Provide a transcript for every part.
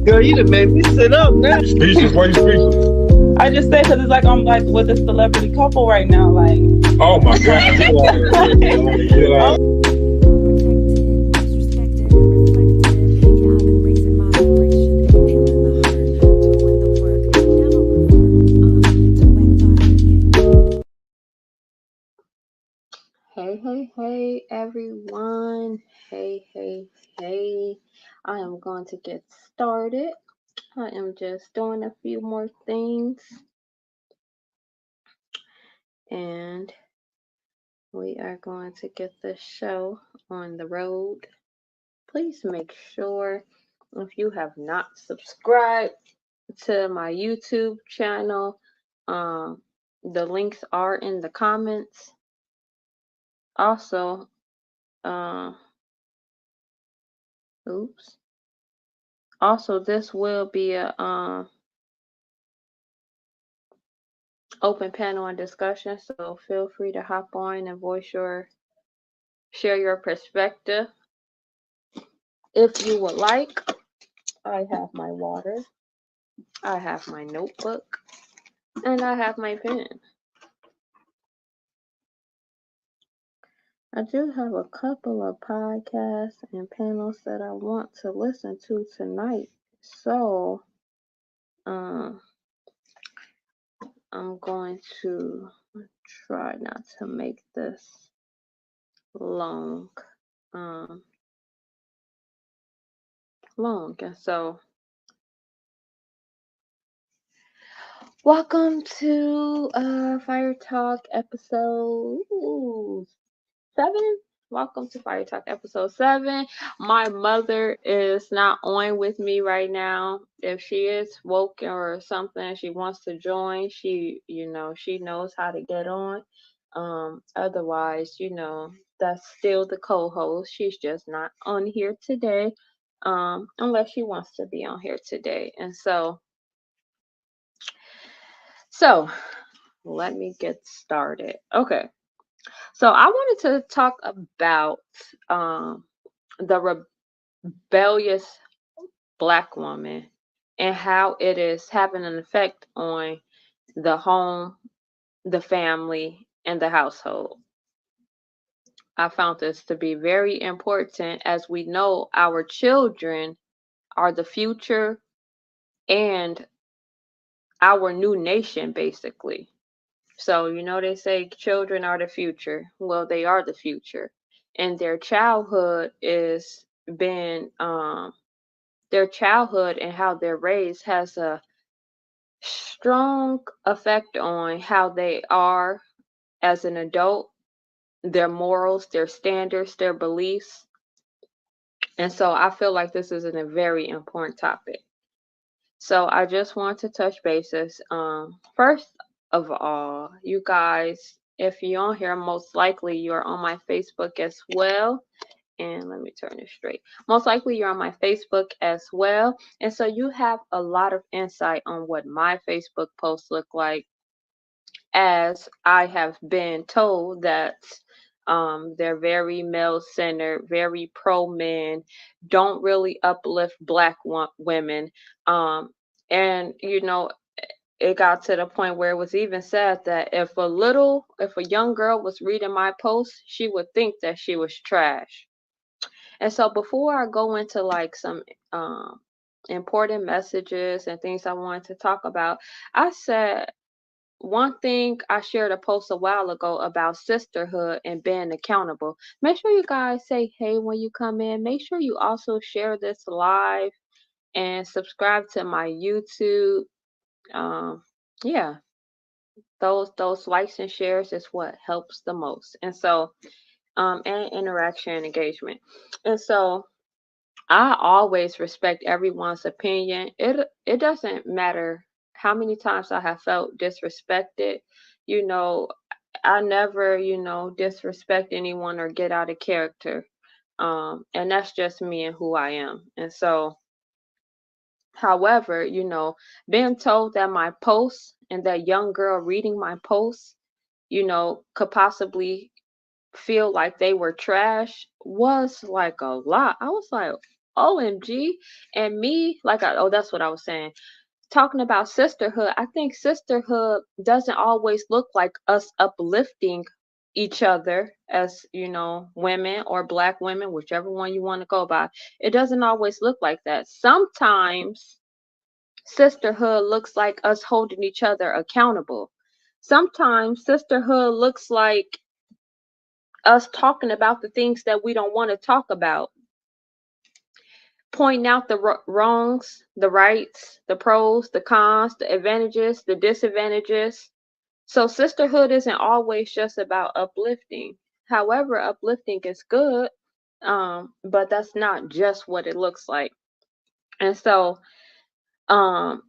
Girl, you done made me sit up now. Speechless? Why you speechless? I just said because it's like I'm like with a celebrity couple right now. Like, Oh my God! Get out of here! Get out of here. Hey, everyone. Hey. I am going to get started. I am just doing a few more things and we are going to get this show on the road. Please make sure if you have not subscribed to my YouTube channel, the links are in the comments. Also, this will be a open panel and discussion, so feel free to hop on and share your perspective if you would like. I have my water, I have my notebook, and I have my pen. I do have a couple of podcasts and panels that I want to listen to tonight, so I'm going to try not to make this long. And so welcome to Fire Talk episode 7. Welcome to Fire Talk episode 7. My mother is not on with me right now. If she is woke or something, she wants to join, she knows how to get on. Otherwise, that's still the co-host. She's just not on here today. Unless she wants to be on here today. And so let me get started. Okay. So I wanted to talk about the rebellious Black woman and how it is having an effect on the home, the family, and the household. I found this to be very important as we know our children are the future and our new nation, basically. So, they say children are the future. Well, they are the future. And their childhood their childhood and how they're raised has a strong effect on how they are as an adult, their morals, their standards, their beliefs. And so I feel like this is a very important topic. So I just want to touch bases. First of all, you guys, if you're on here, most likely you're on my Facebook as well. And let me turn this straight. Most likely you're on my Facebook as well. And so you have a lot of insight on what my Facebook posts look like, as I have been told that they're very male-centered, very pro-men, don't really uplift Black women. And, it got to the point where it was even said that if a young girl was reading my post, she would think that she was trash. And so before I go into like some important messages and things I wanted to talk about, I said one thing I shared a post a while ago about sisterhood and being accountable. Make sure you guys say hey when you come in. Make sure you also share this live and subscribe to my YouTube. Yeah, those likes and shares is what helps the most. And so and interaction and engagement. And so I always respect everyone's opinion. It doesn't matter how many times I have felt disrespected. You know, I never, disrespect anyone or get out of character. And that's just me and who I am. And so, however, being told that my posts and that young girl reading my posts, could possibly feel like they were trash was like a lot. I was like, OMG. And me, oh, that's what I was saying. Talking about sisterhood, I think sisterhood doesn't always look like us uplifting each other as, women or black women, whichever one you want to go by. It doesn't always look like that. Sometimes sisterhood looks like us holding each other accountable. Sometimes sisterhood looks like us talking about the things that we don't want to talk about, pointing out the wrongs, the rights, the pros, the cons, the advantages, the disadvantages. So sisterhood isn't always just about uplifting. However, uplifting is good, but that's not just what it looks like. And so, um,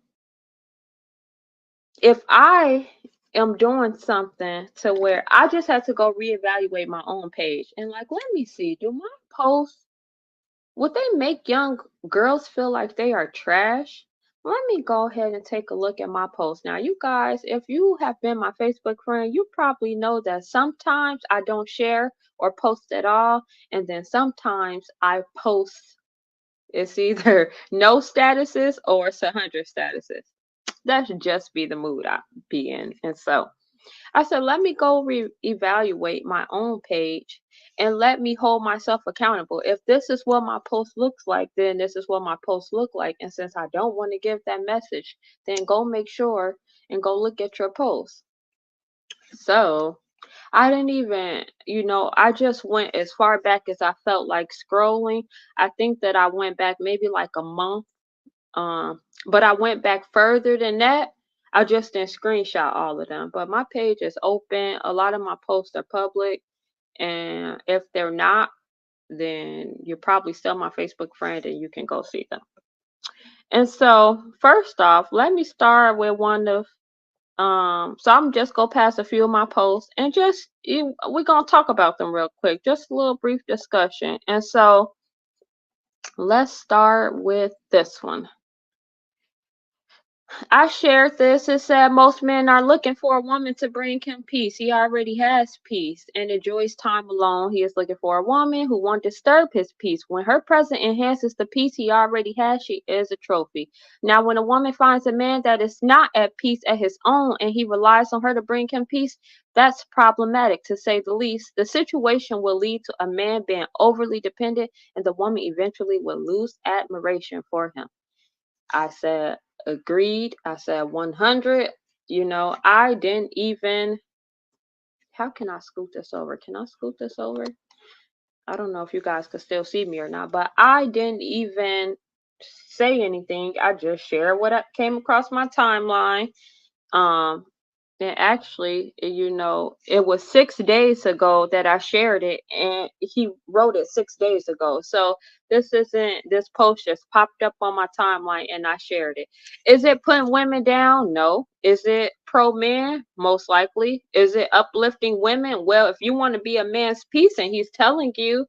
if I am doing something to where I just had to go reevaluate my own page and like, let me see, do my posts, would they make young girls feel like they are trash? Let me go ahead and take a look at my posts. Now, you guys, if you have been my Facebook friend, you probably know that sometimes I don't share or post at all. And then sometimes I post, it's either no statuses or it's 100 statuses. That should just be the mood I be in. And so I said, let me go evaluate my own page and let me hold myself accountable. If this is what my post looks like, then this is what my post look like. And since I don't want to give that message, then go make sure and go look at your post. So I didn't even, I just went as far back as I felt like scrolling. I think that I went back maybe like a month. But I went back further than that. I just didn't screenshot all of them. But my page is open. A lot of my posts are public. And if they're not, then you're probably still my Facebook friend and you can go see them. And so first off, let me start with one of so I'm just go past a few of my posts and we're gonna talk about them real quick. Just a little brief discussion. And so let's start with this one. I shared this. It said most men are looking for a woman to bring him peace. He already has peace and enjoys time alone. He is looking for a woman who won't disturb his peace. When her presence enhances the peace he already has, she is a trophy. Now, when a woman finds a man that is not at peace at his own and he relies on her to bring him peace, that's problematic to say the least. The situation will lead to a man being overly dependent and the woman eventually will lose admiration for him. I said, agreed. I said 100. I didn't even, how can I scoot this over? Can I scoot this over? I don't know if you guys could still see me or not, but I didn't even say anything. I just shared what came across my timeline. Um, And actually, it was 6 days ago that I shared it, and he wrote it 6 days ago. So this post just popped up on my timeline and I shared it. Is it putting women down? No. Is it pro men? Most likely. Is it uplifting women? Well, if you want to be a man's piece and he's telling you,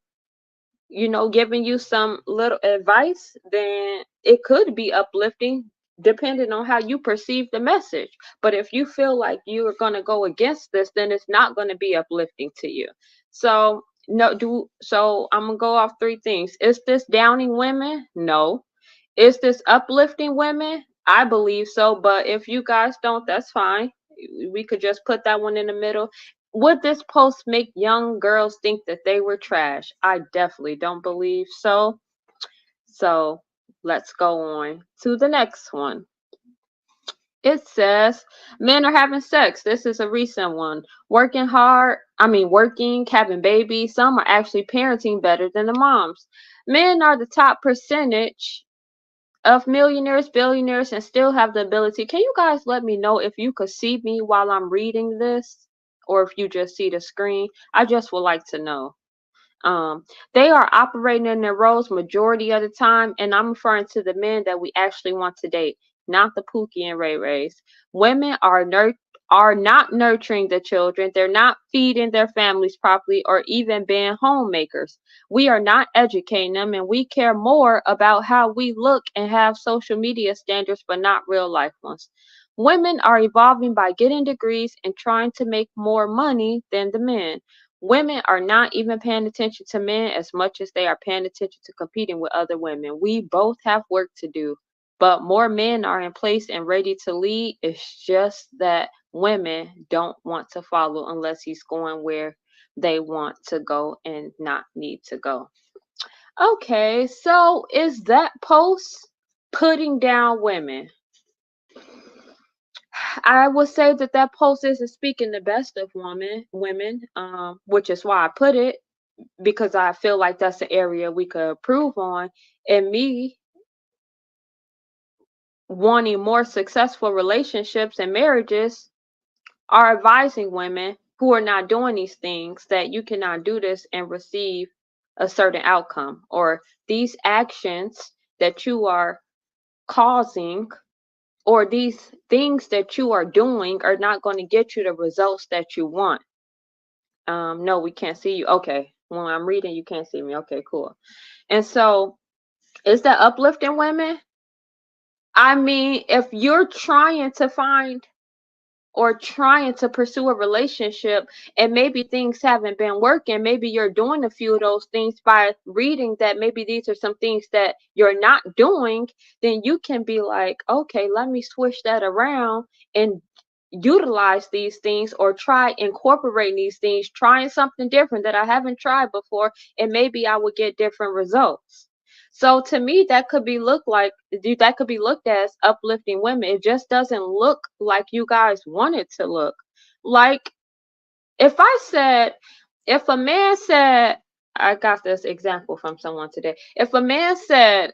giving you some little advice, then it could be uplifting depending on how you perceive the message. But if you feel like you are going to go against this, then it's not going to be uplifting to you. So, so I'm going to go off three things. Is this downing women? No. Is this uplifting women? I believe so, but if you guys don't, that's fine. We could just put that one in the middle. Would this post make young girls think that they were trash? I definitely don't believe so. So let's go on to the next one. It says men are having sex. This is a recent one. Working, having babies. Some are actually parenting better than the moms. Men are the top percentage of millionaires, billionaires, and still have the ability. Can you guys let me know if you could see me while I'm reading this, or if you just see the screen? I just would like to know. They are operating in their roles majority of the time, and I'm referring to the men that we actually want to date, not the Pookie and Ray Rays. Women are not nurturing the children. They're not feeding their families properly or even being homemakers. We are not educating them, and we care more about how we look and have social media standards, but not real life ones. Women are evolving by getting degrees and trying to make more money than the men. Women are not even paying attention to men as much as they are paying attention to competing with other women. We both have work to do, but more men are in place and ready to lead. It's just that women don't want to follow unless he's going where they want to go and not need to go. Okay, so is that post putting down women? I would say that that post isn't speaking the best of women, which is why I put it, because I feel like that's an area we could improve on. And me wanting more successful relationships and marriages are advising women who are not doing these things that you cannot do this and receive a certain outcome, or these actions that you are causing, or these things that you are doing are not going to get you the results that you want. No, we can't see you. Okay. When I'm reading, you can't see me. Okay, cool. And so, is that uplifting women? I mean, if you're trying to find or trying to pursue a relationship and maybe things haven't been working, maybe you're doing a few of those things by reading that maybe these are some things that you're not doing, then you can be like, okay, let me switch that around and utilize these things, or try incorporating these things, trying something different that I haven't tried before, and maybe I would get different results. So to me, that could be looked as uplifting women. It just doesn't look like you guys want it to look. Like, if I said, if a man said, I got this example from someone today. If a man said,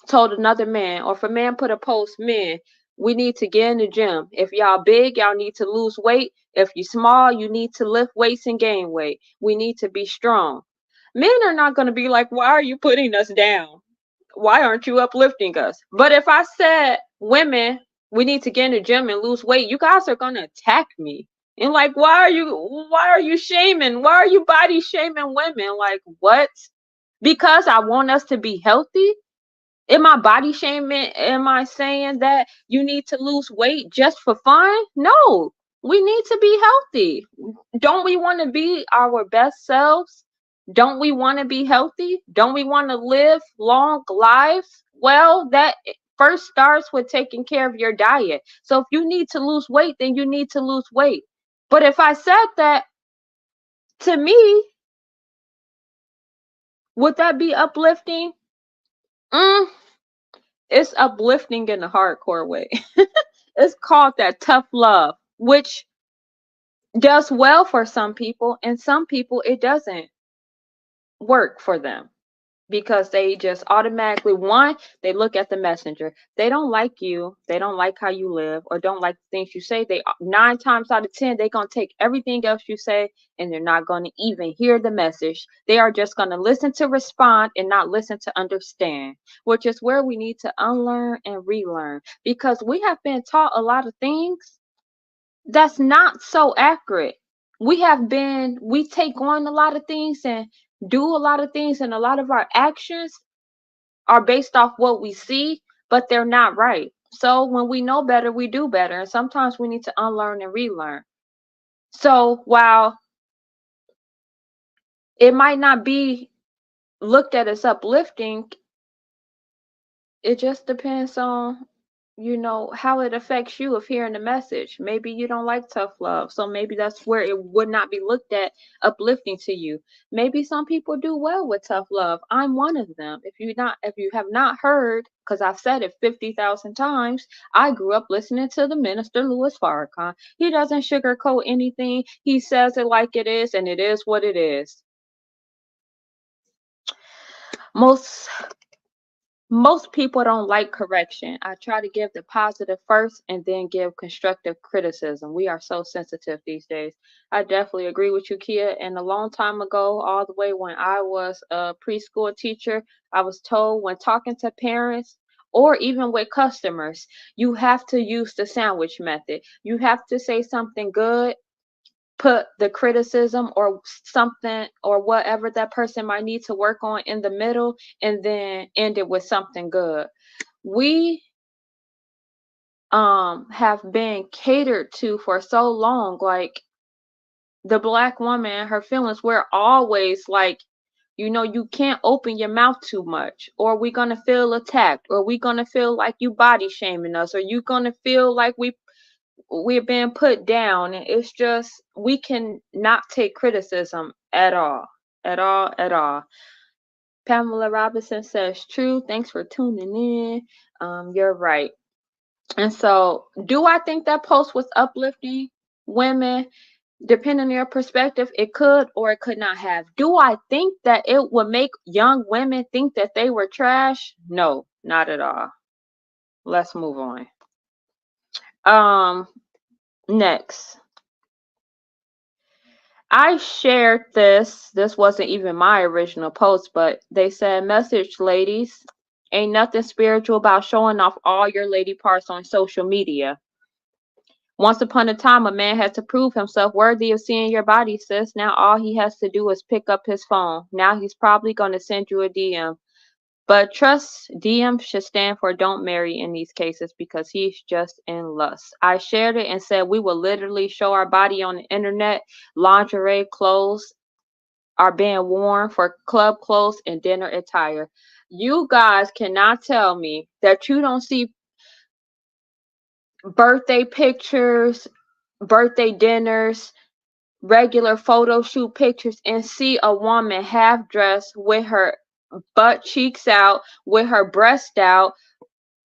told another man, or if a man put a post, men, we need to get in the gym. If y'all big, y'all need to lose weight. If you small, you need to lift weights and gain weight. We need to be strong. Men are not going to be like, why are you putting us down? Why aren't you uplifting us? But if I said, women, we need to get in the gym and lose weight, you guys are going to attack me. And like, why are you shaming? Why are you body shaming women? Like, what? Because I want us to be healthy? Am I body shaming? Am I saying that you need to lose weight just for fun? No, we need to be healthy. Don't we want to be our best selves? Don't we want to be healthy? Don't we want to live long lives? Well, that first starts with taking care of your diet. So if you need to lose weight, then you need to lose weight. But if I said that, to me, would that be uplifting? Mm, it's uplifting in a hardcore way. It's called that tough love, which does well for some people, and some people it doesn't work for them because they just automatically, one, they look at the messenger. They don't like you, they don't like how you live, or don't like the things you say. They, 9 times out of 10, they're gonna take everything else you say and they're not gonna even hear the message. They are just gonna listen to respond and not listen to understand, which is where we need to unlearn and relearn, because we have been taught a lot of things that's not so accurate. We take on a lot of things and do a lot of things, and a lot of our actions are based off what we see, but they're not right. So when we know better, we do better. And sometimes we need to unlearn and relearn. So while it might not be looked at as uplifting, it just depends on, how it affects you of hearing the message. Maybe you don't like tough love, so maybe that's where it would not be looked at uplifting to you. Maybe some people do well with tough love. I'm one of them. If you have not heard, because I've said it 50,000 times, I grew up listening to the minister Louis Farrakhan. He doesn't sugarcoat anything. He says it like it is, and it is what it is. Most Most people don't like correction. I try to give the positive first and then give constructive criticism. We are so sensitive these days. I definitely agree with you, Kia. And a long time ago, all the way when I was a preschool teacher, I was told, when talking to parents or even with customers, you have to use the sandwich method. You have to say something good, put the criticism or something or whatever that person might need to work on in the middle, and then end it with something good. We have been catered to for so long. Like, the black woman and her feelings, we're always like, you can't open your mouth too much, or we're gonna feel attacked, or we're gonna feel like you body shaming us, or you gonna feel like we're being put down. And it's just, we can not take criticism at all, at all, at all. Pamela Robinson says, true. Thanks for tuning in. You're right. And so, do I think that post was uplifting women? Depending on your perspective, it could or it could not have. Do I think that it would make young women think that they were trash? No, not at all. Let's move on. Next. I shared this. This wasn't even my original post, but they said, message ladies, ain't nothing spiritual about showing off all your lady parts on social media. Once upon a time, a man had to prove himself worthy of seeing your body, sis. Now all he has to do is pick up his phone. Now he's probably going to send you a DM. But trust, DM should stand for don't marry in these cases, because he's just in lust. I shared it and said we will literally show our body on the internet. Lingerie clothes are being worn for club clothes and dinner attire. You guys cannot tell me that you don't see birthday pictures, birthday dinners, regular photo shoot pictures, and see a woman half dressed with her butt cheeks out, with her breast out,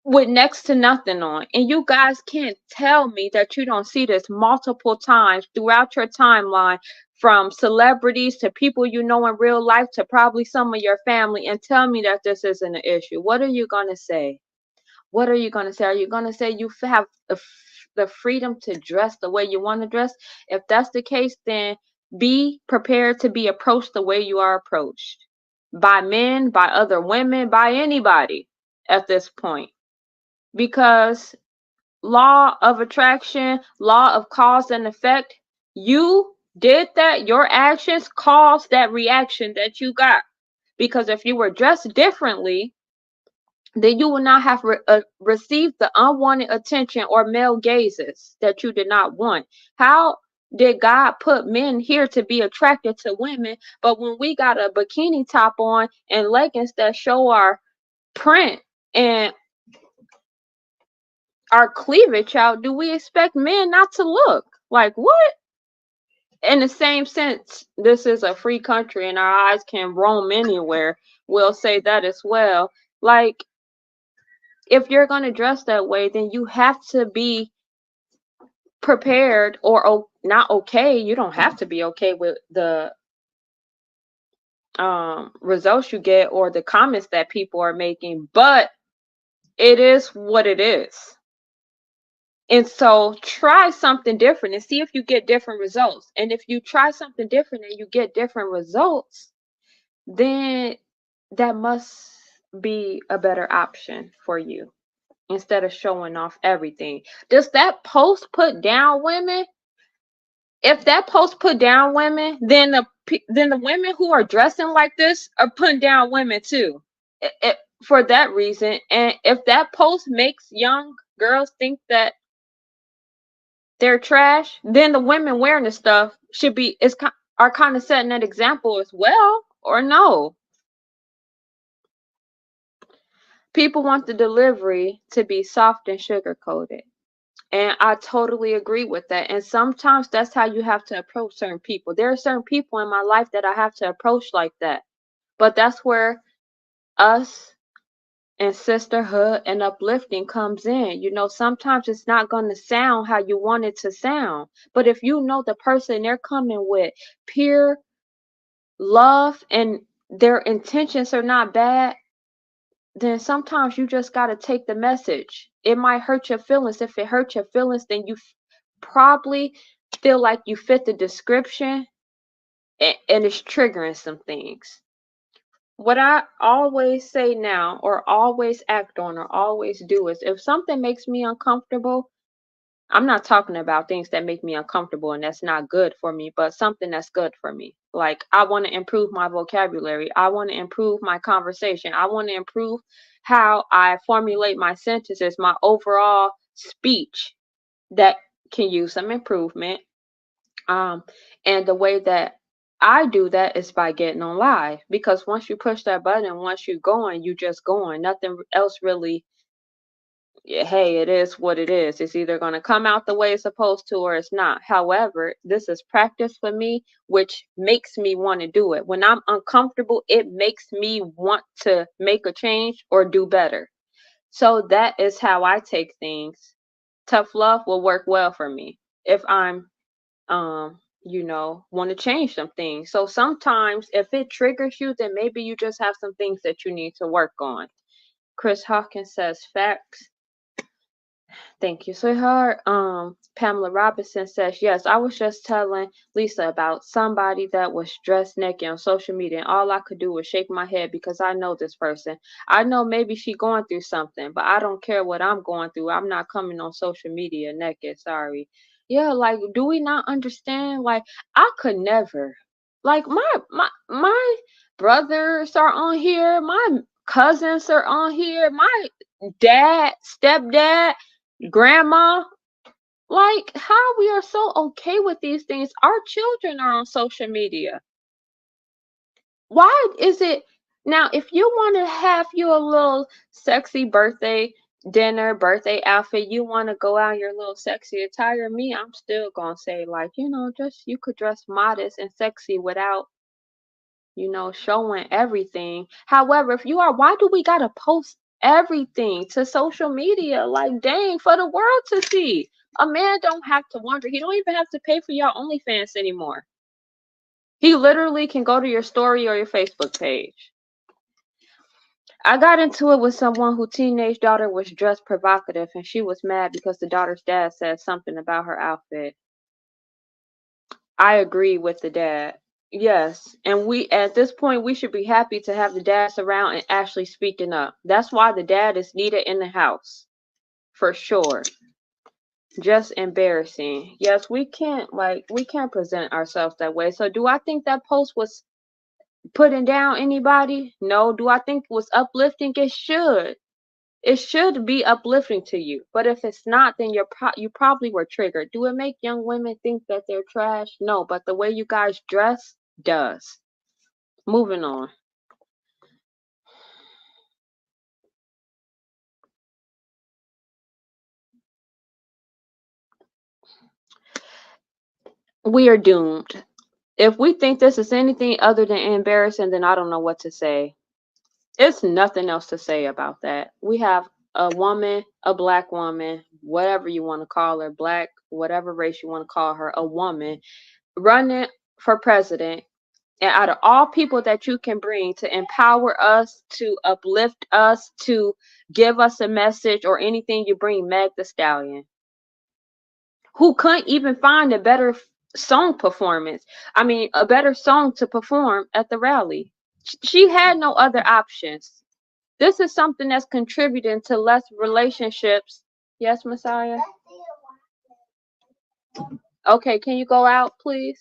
with next to nothing on. And you guys can't tell me that you don't see this multiple times throughout your timeline, from celebrities to people you know in real life to probably some of your family, and tell me that this isn't an issue. What are you going to say? What are you going to say? Are you going to say you have the freedom to dress the way you want to dress? If that's the case, then be prepared to be approached the way you are approached by men, by other women, by anybody at this point. Because law of attraction, law of cause and effect, you did that. Your actions caused that reaction that you got. Because if you were dressed differently, then you will not have received the unwanted attention or male gazes that you did not want. How did God put men here to be attracted to women, but when we got a bikini top on and leggings that show our print and our cleavage out, do we expect men not to look? Like, what? In the same sense, this is a free country and our eyes can roam anywhere. We'll say that as well. Like, if you're going to dress that way, then you have to be prepared, or not okay. You don't have to be okay with the results you get or the comments that people are making, but it is what it is. And so try something different and see if you get different results. And if you try something different and you get different results, then that must be a better option for you, instead of showing off everything. Does that post put down women? If that post put down women, then the women who are dressing like this are putting down women too. For that reason, and if that post makes young girls think that they're trash, then the women wearing the stuff are kind of setting that example as well, or no? People want the delivery to be soft and sugar coated. And I totally agree with that. And sometimes that's how you have to approach certain people. There are certain people in my life that I have to approach like that. But that's where us and sisterhood and uplifting comes in. Sometimes it's not going to sound how you want it to sound. But if you know the person, they're coming with pure love and their intentions are not bad, then sometimes you just got to take the message. It might hurt your feelings. If it hurts your feelings, then you probably feel like you fit the description, and it's triggering some things. What I always say now, or always act on, or always do, is if something makes me uncomfortable, I'm not talking about things that make me uncomfortable and that's not good for me, but something that's good for me. Like, I want to improve my vocabulary. I want to improve my conversation. I want to improve how I formulate my sentences, my overall speech that can use some improvement. Um, and the way that I do that is by getting on live, because once you push that button, once you're going, you just going. Nothing else really. Yeah, hey, it is what it is. It's either going to come out the way it's supposed to or it's not. However, this is practice for me, which makes me want to do it. When I'm uncomfortable, it makes me want to make a change or do better. So that is how I take things. Tough love will work well for me if I'm want to change some things. So sometimes if it triggers you, then maybe you just have some things that you need to work on. Chris Hawkins says facts. Thank you, sweetheart. Pamela Robinson says, yes, I was just telling Lisa about somebody that was dressed naked on social media, and all I could do was shake my head because I know this person. I know maybe she going through something, but I don't care what I'm going through. I'm not coming on social media naked. Sorry. Yeah, like, do we not understand? Like, I could never. Like, my brothers are on here. My cousins are on here. My dad, stepdad, grandma, like, how we are so okay with these things. Our children are on social media. Why is it now? If you want to have you a little sexy birthday dinner, birthday outfit, you want to go out in your little sexy attire, me, I'm still gonna say, like, just you could dress modest and sexy without showing everything. However, if you are, why do we gotta post everything to social media? Like, dang, for the world to see. A man don't have to wonder. He don't even have to pay for your OnlyFans anymore. He literally can go to your story or your Facebook page. I got into it with someone whose teenage daughter was dressed provocative, and she was mad because the daughter's dad said something about her outfit. I agree with the dad. Yes, and we at this point we should be happy to have the dads around and actually speaking up. That's why the dad is needed in the house, for sure. Just embarrassing. Yes, we can't present ourselves that way. So do I think that post was putting down anybody? No. Do I think it was uplifting? It should. It should be uplifting to you. But if it's not, then you probably were triggered. Do it make young women think that they're trash? No, but the way you guys dress does. Moving on. We are doomed. If we think this is anything other than embarrassing, then I don't know what to say. It's nothing else to say about that. We have a woman, a black woman, whatever you want to call her, black, whatever race you want to call her, a woman running for president. And out of all people that you can bring to empower us, to uplift us, to give us a message or anything, you bring Meg the Stallion, who couldn't even find a better song performance. I mean, a better song to perform at the rally. She had no other options. This is something that's contributing to less relationships. Yes, Messiah? Okay, can you go out, please?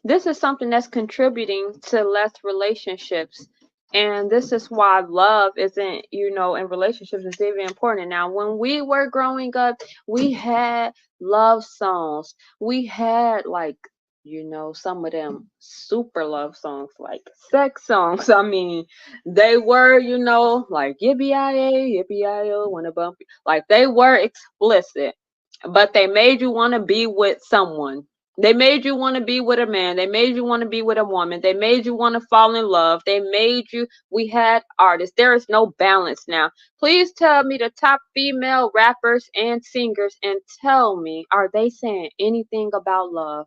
This is something that's contributing to less relationships. And this is why love isn't, in relationships is even important. Now, when we were growing up, we had love songs. We had, like, some of them super love songs, like sex songs. I mean, they were, like yippee-yi-yay, yippee-yi-yo, wanna bump you. Like, they were explicit, but they made you want to be with someone. They made you want to be with a man. They made you want to be with a woman. They made you want to fall in love. They made you. We had artists. There is no balance now. Please tell me the top female rappers and singers and tell me, are they saying anything about love?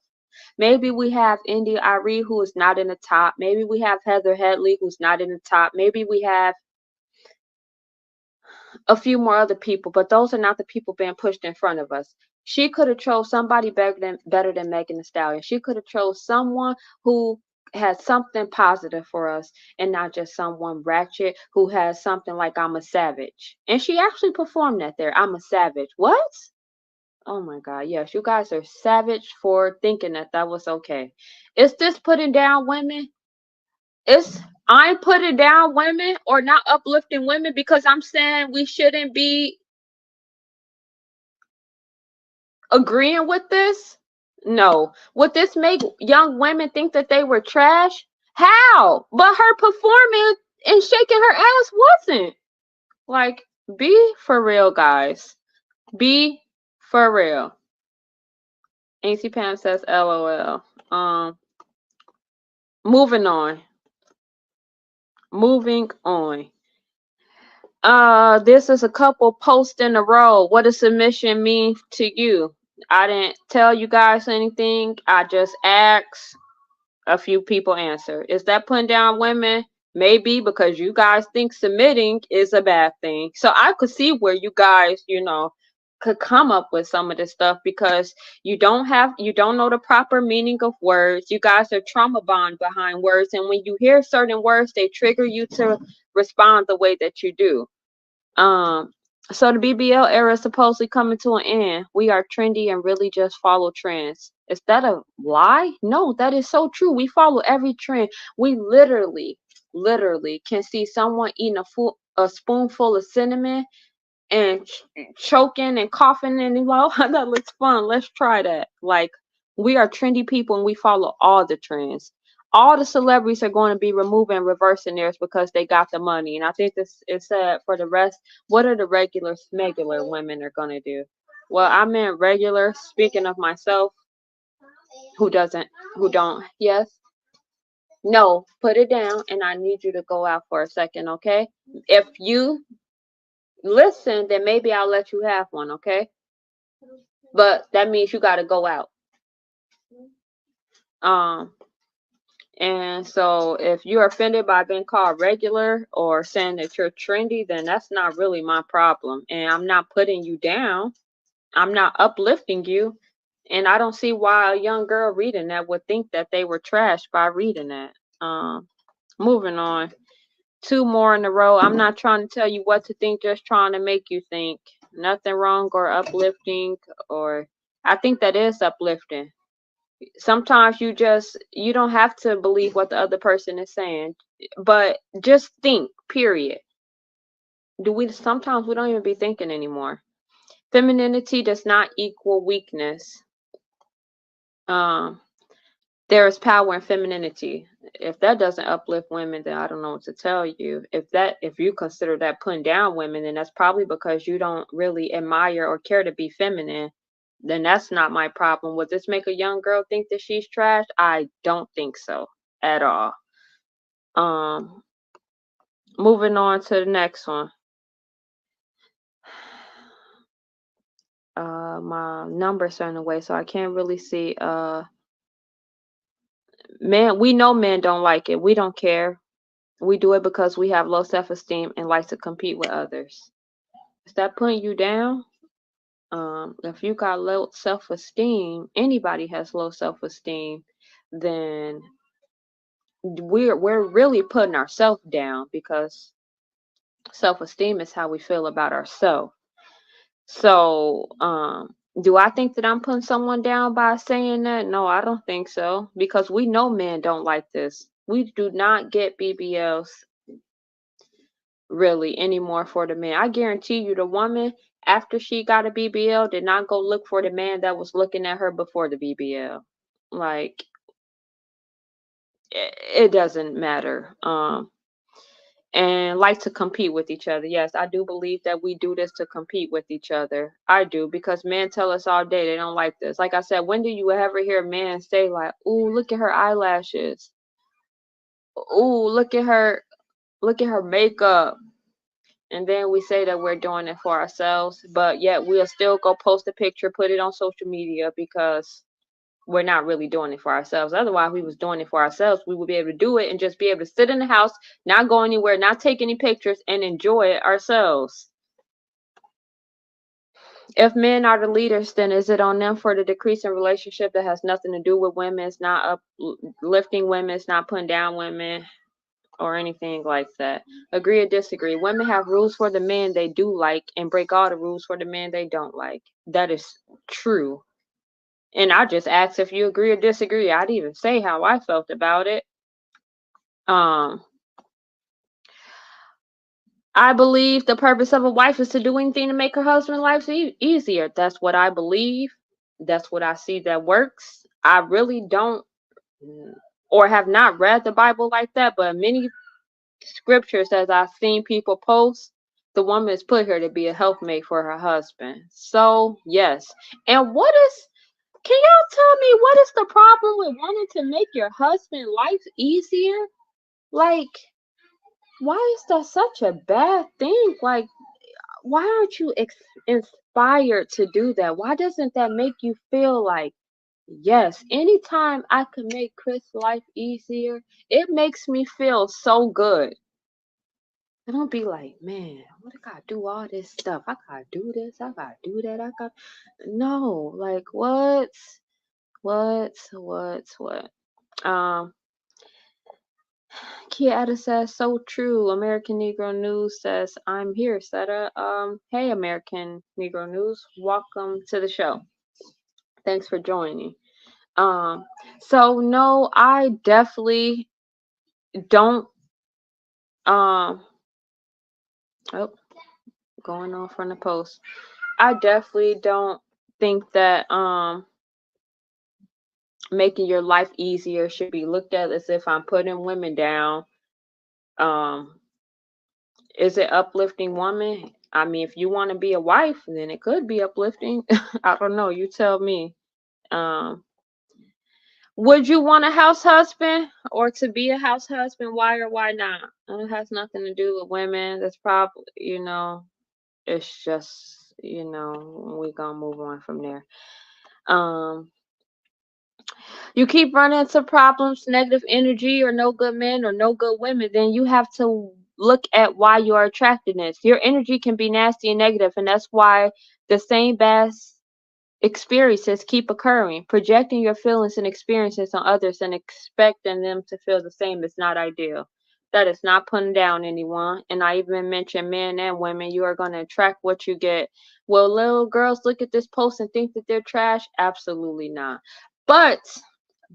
Maybe we have India Arie, who is not in the top. Maybe we have Heather Headley, who's not in the top. Maybe we have a few more other people, but those are not the people being pushed in front of us. She could have chose somebody better than Megan Thee Stallion. She could have chose someone who has something positive for us and not just someone ratchet who has something like I'm a savage. And she actually performed that there. I'm a savage. What? Oh my God. Yes, you guys are savage for thinking that that was okay. Is this putting down women? I'm putting down women or not uplifting women because I'm saying we shouldn't be agreeing with this. No. Would this make young women think that they were trash? How? But her performing and shaking her ass wasn't. Like, be for real, guys. Be for real. Auntie Pam says LOL. Moving on. Moving on. This is a couple posts in a row. What does submission mean to you? I didn't tell you guys anything. I just asked. A few people answer. Is that putting down women? Maybe, because you guys think submitting is a bad thing. So I could see where you guys, could come up with some of this stuff, because you don't know the proper meaning of words. You guys are trauma bond behind words, and when you hear certain words, they trigger you to respond the way that you do. Um, so the BBL era is supposedly coming to an end. We are trendy and really just follow trends. Is that a lie? No, that is so true. We follow every trend. We literally can see someone eating a spoonful of cinnamon and choking and coughing, and like, oh, that looks fun. Let's try that. Like, we are trendy people and we follow all the trends. All the celebrities are going to be removing and reversing theirs because they got the money. And I think this is sad for the rest. What are the regular smegular women are going to do? Well, I meant regular. Speaking of myself, who doesn't, who don't. Yes. No, put it down, and I need you to go out for a second, okay? If you listen, then maybe I'll let you have one, okay? But that means you got to go out. Um, and so if you're offended by being called regular or saying that you're trendy, then that's not really my problem. And I'm not putting you down. I'm not uplifting you. And I don't see why a young girl reading that would think that they were trash by reading that. Moving on. Two more in a row. I'm not trying to tell you what to think, just trying to make you think. Nothing wrong or uplifting, or I think that is uplifting. Sometimes you don't have to believe what the other person is saying, but just think, period. Do we Sometimes we don't even be thinking anymore. Femininity does not equal weakness. Um there is power in femininity. If that doesn't uplift women, then I don't know what to tell you. If you consider that putting down women, then that's probably because you don't really admire or care to be feminine. Then that's not my problem. Would this make a young girl think that she's trash? I don't think so at all. Um, Moving on to the next one. My numbers are in the way, so I can't really see. Man, we know men don't like it. We don't care. We do it because we have low self-esteem and like to compete with others. Is that putting you down? If you got low self-esteem, anybody has low self-esteem, then we're really putting ourselves down, because self-esteem is how we feel about ourselves. So, do I think that I'm putting someone down by saying that? No, I don't think so, because we know men don't like this. We do not get BBLs really anymore for the man. I guarantee you, the woman after she got a BBL did not go look for the man that was looking at her before the BBL. Like, it doesn't matter. And like to compete with each other. Yes, I do believe that we do this to compete with each other. I do, because men tell us all day they don't like this. Like I said, when do you ever hear a man say like, "Ooh, look at her eyelashes. Ooh, look at her makeup." And then we say that we're doing it for ourselves, but yet we'll still go post a picture, put it on social media, because we're not really doing it for ourselves. Otherwise, we was doing it for ourselves, we would be able to do it and just be able to sit in the house, not go anywhere, not take any pictures, and enjoy it ourselves. If men are the leaders, then is it on them for the decrease in relationship that has nothing to do with women? It's not uplifting women, it's not putting down women or anything like that. Agree or disagree? Women have rules for the men they do like and break all the rules for the men they don't like. That is true. And I just asked if you agree or disagree. I didn't even say how I felt about it. I believe the purpose of a wife is to do anything to make her husband's life easier. That's what I believe. That's what I see that works. I really don't or have not read the Bible like that, but many scriptures as I've seen people post, the woman is put here to be a helpmate for her husband. So yes. And can y'all tell me what is the problem with wanting to make your husband life easier? Like, why is that such a bad thing? Like, why aren't you inspired to do that? Why doesn't that make you feel like, yes, anytime I can make Chris' life easier, it makes me feel so good. I don't be like, man, what I gotta do all this stuff? I gotta do this, I gotta do that, I got no, like what? Um, Kiata says, so true. American Negro News says, I'm here, Seta. Hey, American Negro News, welcome to the show. Thanks for joining. So no, I definitely don't, um, oh, going off from the post. I definitely don't think that, making your life easier should be looked at as if I'm putting women down. Is it uplifting woman? I mean, if you want to be a wife, then it could be uplifting. I don't know. You tell me. Um, would you want a house husband or to be a house husband? Why or why not? It has nothing to do with women. That's probably, it's just, we're gonna move on from there. You keep running into problems, negative energy, or no good men or no good women, then you have to look at why you are attracting this. Your energy can be nasty and negative, and that's why the same bad experiences keep occurring. Projecting your feelings and experiences on others and expecting them to feel the same is not ideal. That is not putting down anyone. And I even mentioned men and women. You are going to attract what you get. Will little girls look at this post and think that they're trash? Absolutely not. But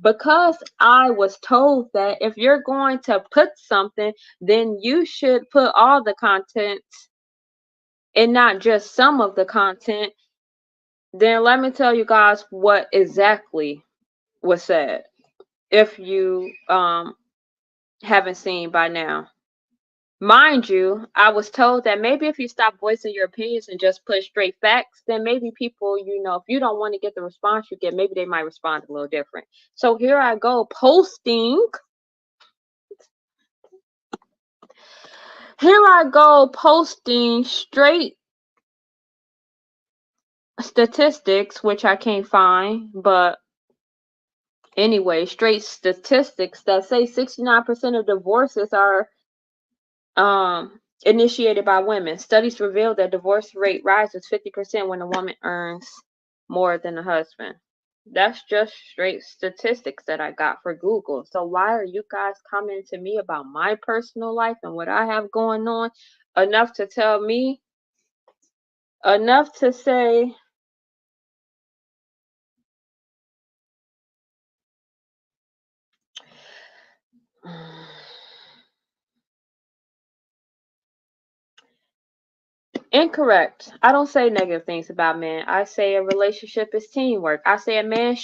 because I was told that if you're going to put something, then you should put all the content and not just some of the content, then let me tell you guys what exactly was said. If you haven't seen by now. Mind you, I was told that maybe if you stop voicing your opinions and just put straight facts, then maybe people, if you don't want to get the response you get, maybe they might respond a little different. So here I go posting straight statistics, which I can't find, but anyway, straight statistics that say 69% of divorces are initiated by women. Studies reveal that divorce rate rises 50% when a woman earns more than a husband. That's just straight statistics that I got for Google. So why are you guys coming to me about my personal life and what I have going on? Enough to tell me, enough to say, incorrect. I don't say negative things about men. I say a relationship is teamwork. I say a man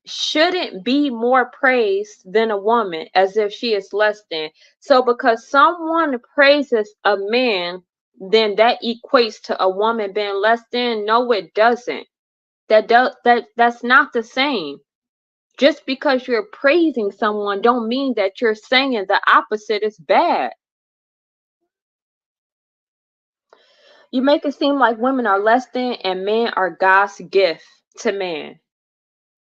shouldn't be more praised than a woman as if she is less than. So because someone praises a man, then that equates to a woman being less than. No, it doesn't. That's not the same. Just because you're praising someone don't mean that you're saying the opposite is bad. You make it seem like women are less than and men are God's gift to man.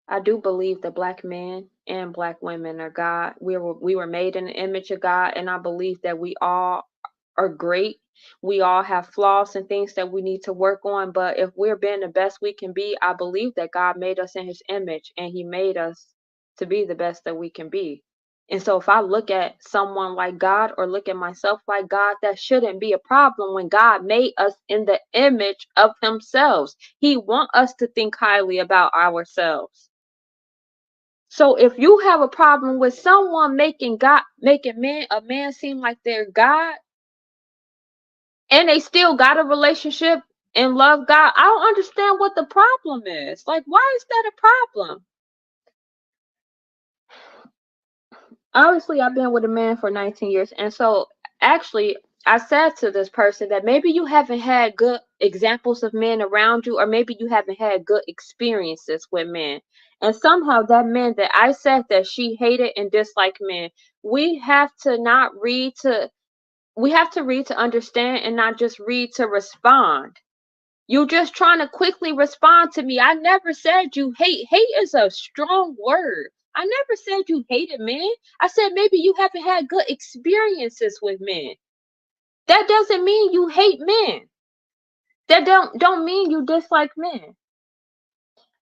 I do believe that black men and black women are God. We were made in the image of God, and I believe that we all are great. We all have flaws and things that we need to work on, but if we're being the best we can be, I believe that God made us in his image and he made us to be the best that we can be. And so if I look at someone like God or look at myself like God, that shouldn't be a problem when God made us in the image of himself. He wants us to think highly about ourselves. So if you have a problem with someone making a man seem like they're God, and they still got a relationship and love God. I don't understand what the problem is. Like, why is that a problem? Obviously, I've been with a man for 19 years, and so actually, I said to this person that maybe you haven't had good examples of men around you, or maybe you haven't had good experiences with men. And somehow, that man that I said that she hated and disliked men, we have to not read to, we have to read to understand and not just read to respond. You just trying to quickly respond to me. I never said you hate. Hate is a strong word. I never said you hated men. I said maybe you haven't had good experiences with men. That doesn't mean you hate men. That don't mean you dislike men.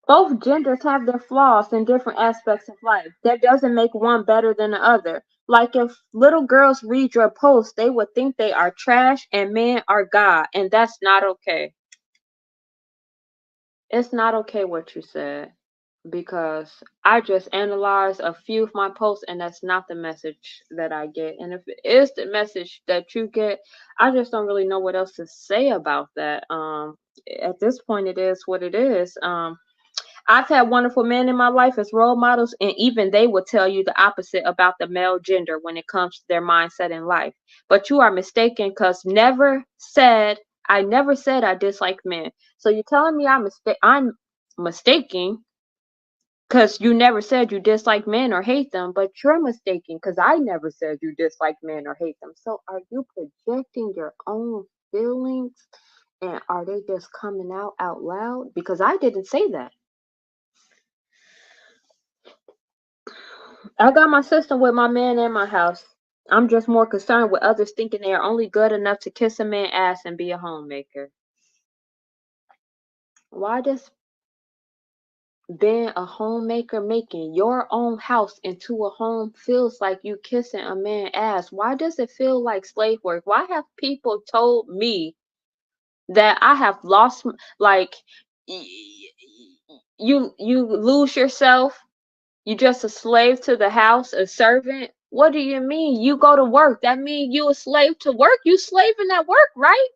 Both genders have their flaws in different aspects of life. That doesn't make one better than the other. Like if little girls read your post, they would think they are trash and men are God, and that's not okay. It's not okay what you said, because I just analyzed a few of my posts and that's not the message that I get. And if it is the message that you get, I just don't really know what else to say about that. At this point it is what it is. I've had wonderful men in my life as role models, and even they will tell you the opposite about the male gender when it comes to their mindset in life. But you are mistaken, because I never said I dislike men. So you're telling me I'm mistaken because you never said you dislike men or hate them, but you're mistaken because I never said you dislike men or hate them. So are you projecting your own feelings, and are they just coming out loud? Because I didn't say that. I got my system with my man in my house. I'm just more concerned with others thinking they are only good enough to kiss a man's ass and be a homemaker. Why does being a homemaker, making your own house into a home, feels like you kissing a man's ass? Why does it feel like slave work? Why have people told me that I have lost, like, you lose yourself? You just a slave to the house, a servant? What do you mean? You go to work. That means you a slave to work? You slaving at work, right?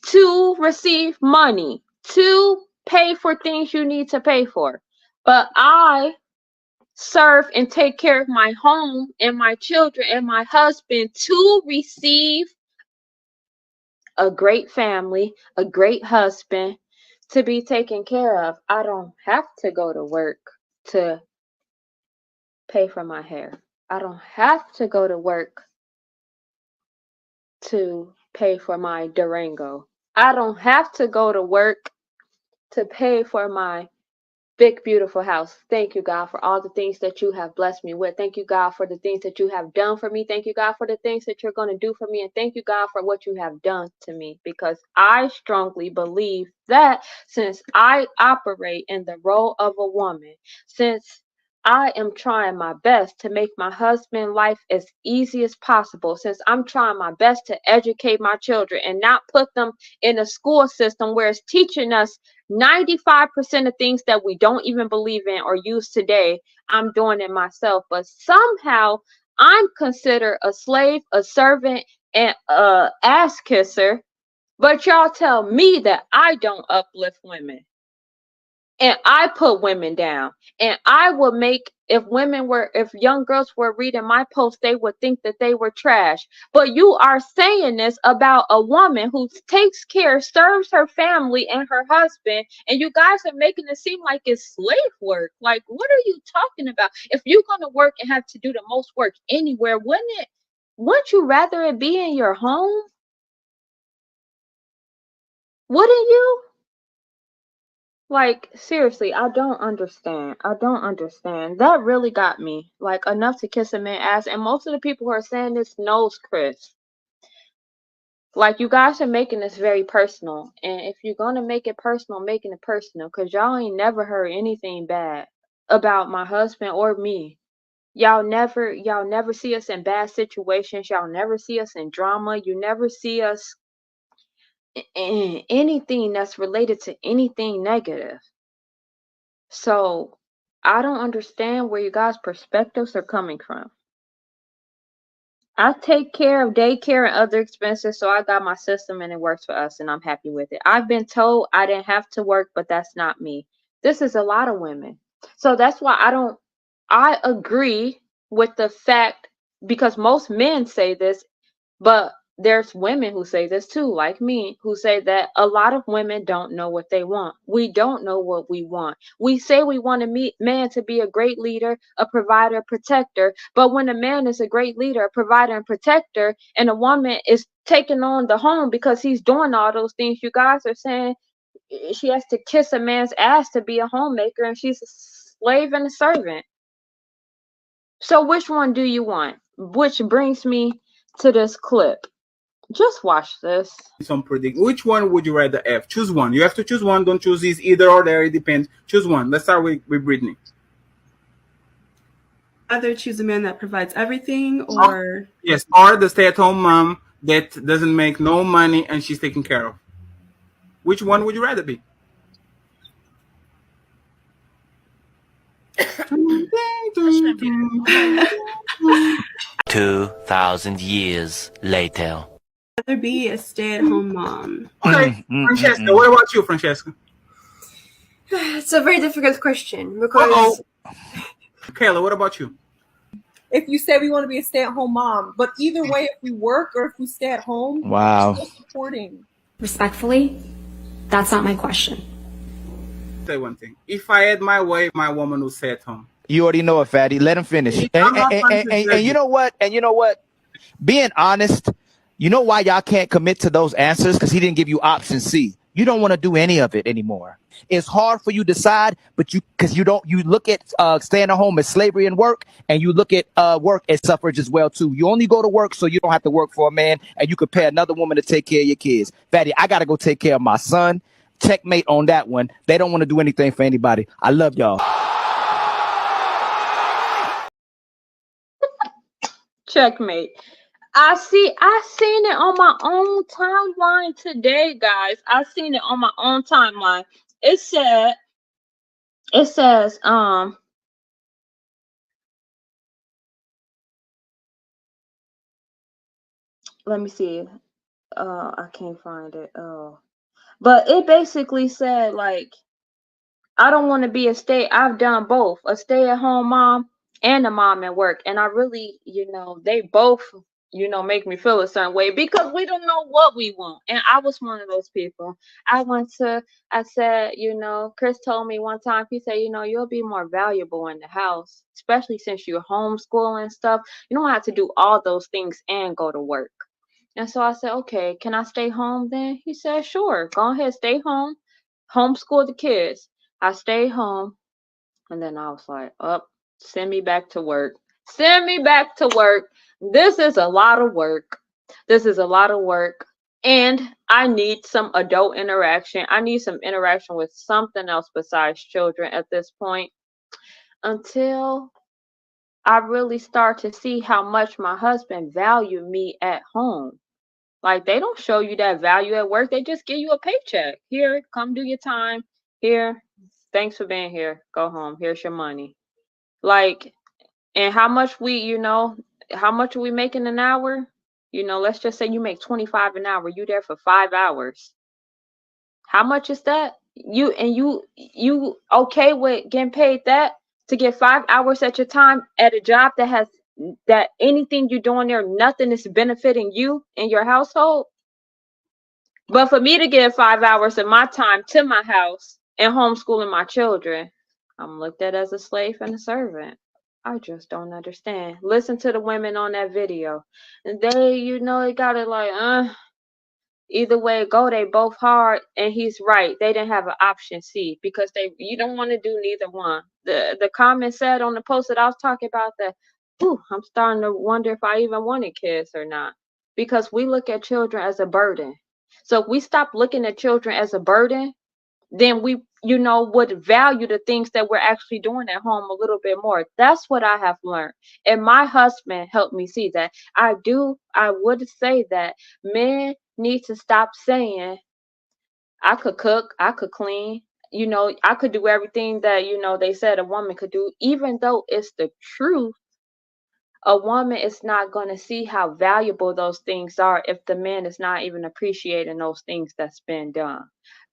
To receive money, to pay for things you need to pay for. But I serve and take care of my home and my children and my husband to receive a great family, a great husband, to be taken care of. I don't have to go to work to pay for my hair. I don't have to go to work to pay for my Durango. I don't have to go to work to pay for my big, beautiful house. Thank you, God, for all the things that you have blessed me with. Thank you, God, for the things that you have done for me. Thank you, God, for the things that you're going to do for me. And thank you, God, for what you have done to me. Because I strongly believe that since I operate in the role of a woman, since I am trying my best to make my husband's life as easy as possible, since I'm trying my best to educate my children and not put them in a school system where it's teaching us 95% of things that we don't even believe in or use today. I'm doing it myself, but somehow I'm considered a slave, a servant, and a ass kisser. But y'all tell me that I don't uplift women and I put women down. And I would make, if young girls were reading my post, they would think that they were trash. But you are saying this about a woman who takes care, serves her family and her husband, and you guys are making it seem like it's slave work. Like, what are you talking about? If you're gonna work and have to do the most work anywhere, wouldn't you rather it be in your home? Wouldn't you? Like, seriously, I don't understand. I don't understand. That really got me. Like, enough to kiss a man ass. And most of the people who are saying this knows Chris. Like, you guys are making this very personal. And if you're gonna make it personal, making it personal. Cause y'all ain't never heard anything bad about my husband or me. Y'all never see us in bad situations. Y'all never see us in drama. You never see us in anything that's related to anything negative. So I don't understand where you guys' perspectives are coming from. I take care of daycare and other expenses, so I got my system and it works for us, and I'm happy with it. I've been told I didn't have to work, but that's not me. This is a lot of women. So that's why I don't, I agree with the fact, because most men say this, but there's women who say this too, like me, who say that a lot of women don't know what they want. We don't know what we want. We say we want a man to be a great leader, a provider, protector, but when a man is a great leader, a provider, and protector, and a woman is taking on the home because he's doing all those things, you guys are saying she has to kiss a man's ass to be a homemaker, and she's a slave and a servant. So which one do you want? Which brings me to this clip. Just watch this. Some predict. Which one would you rather have? Choose one. You have to choose one. Don't choose this either or there. It depends. Choose one. Let's start with Brittany. Either choose a man that provides everything, or yes, or the stay-at-home mom that doesn't make no money and she's taken care of. Which one would you rather be? 2,000 years later. rather be a stay-at-home mom. Okay, Francesca, what about you, Francesca? It's a very difficult question because Kayla, what about you? If you say we want to be a stay-at-home mom, but either way, if we work or if we stay at home, wow, still supporting. Respectfully, that's not my question. Say one thing. If I had my way, my woman would stay at home. You already know it, Fatty. Let him finish. And you know what? And you know what? Being honest, you know why y'all can't commit to those answers? Because he didn't give you option C. You don't want to do any of it anymore. It's hard for you to decide, but you look at staying at home as slavery and work, and you look at work as suffrage as well too. You only go to work so you don't have to work for a man, and you can pay another woman to take care of your kids. Fatty, I gotta go take care of my son. Checkmate on that one. They don't want to do anything for anybody. I love y'all. Checkmate. I seen it on my own timeline today, guys. I seen it on my own timeline. It says, let me see. I can't find it. Oh. But it basically said, like, I don't want to be I've done both, a stay-at-home mom and a mom at work. And I really, they both, make me feel a certain way because we don't know what we want. And I was one of those people. I said, Chris told me one time, he said, you'll be more valuable in the house, especially since you're homeschooling and stuff. You don't have to do all those things and go to work. And so I said, okay, can I stay home then? He said, sure, go ahead, stay home, homeschool the kids. I stayed home, and then I was like, send me back to work. Send me back to work. This is a lot of work. And I need some adult interaction. I need some interaction with something else besides children at this point, until I really start to see how much my husband valued me at home. Like, they don't show you that value at work. They just give you a paycheck. Here, come do your time. Here, thanks for being here. Go home. Here's your money. Like, and how much how much are we making an hour? Let's just say you make $25 an hour. You there for 5 hours. How much is that? You okay with getting paid that to get 5 hours at your time at a job that anything you're doing there, nothing is benefiting you and your household? But for me to give 5 hours of my time to my house and homeschooling my children, I'm looked at as a slave and a servant. I just don't understand. Listen to the women on that video. And they, they got it like, either way it go, they both hard, and he's right. They didn't have an option C because you don't want to do neither one. The comment said on the post that I was talking about that, I'm starting to wonder if I even wanted kids or not. Because we look at children as a burden. So if we stop looking at children as a burden, then we, would value the things that we're actually doing at home a little bit more. That's what I have learned. And my husband helped me see that. I would say that men need to stop saying, I could cook, I could clean, I could do everything that, they said a woman could do, even though it's the truth. a woman is not going to see how valuable those things are if the man is not even appreciating those things that's been done.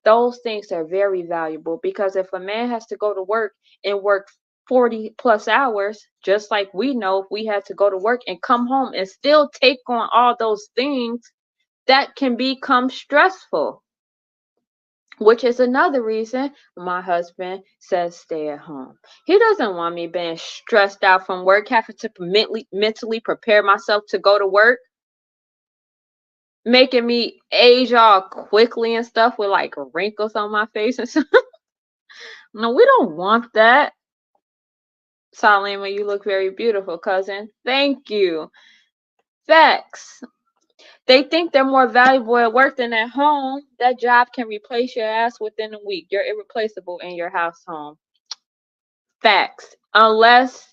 Those things are very valuable because if a man has to go to work and work 40 plus hours, just like we know if we had to go to work and come home and still take on all those things, that can become stressful, which is another reason my husband says stay at home. He doesn't want me being stressed out from work, having to mentally prepare myself to go to work, making me age all quickly and stuff with like wrinkles on my face and stuff. No, we don't want that. Salima, you look very beautiful, cousin. Thank you. Facts. They think they're more valuable at work than at home. That job can replace your ass within a week. You're irreplaceable in your house home. Facts. Unless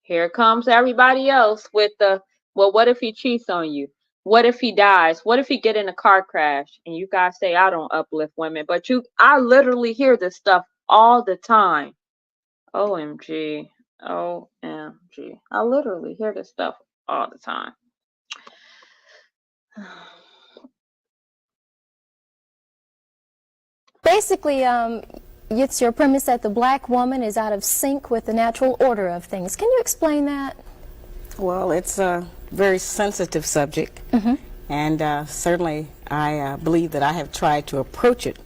here comes everybody else with the, well, what if he cheats on you? What if he dies? What if he get in a car crash? And you guys say I don't uplift women, but I literally hear this stuff all the time. OMG. OMG. I literally hear this stuff all the time. Basically, it's your premise that the black woman is out of sync with the natural order of things. Can you explain that? Well, it's a very sensitive subject, and certainly I believe that I have tried to approach it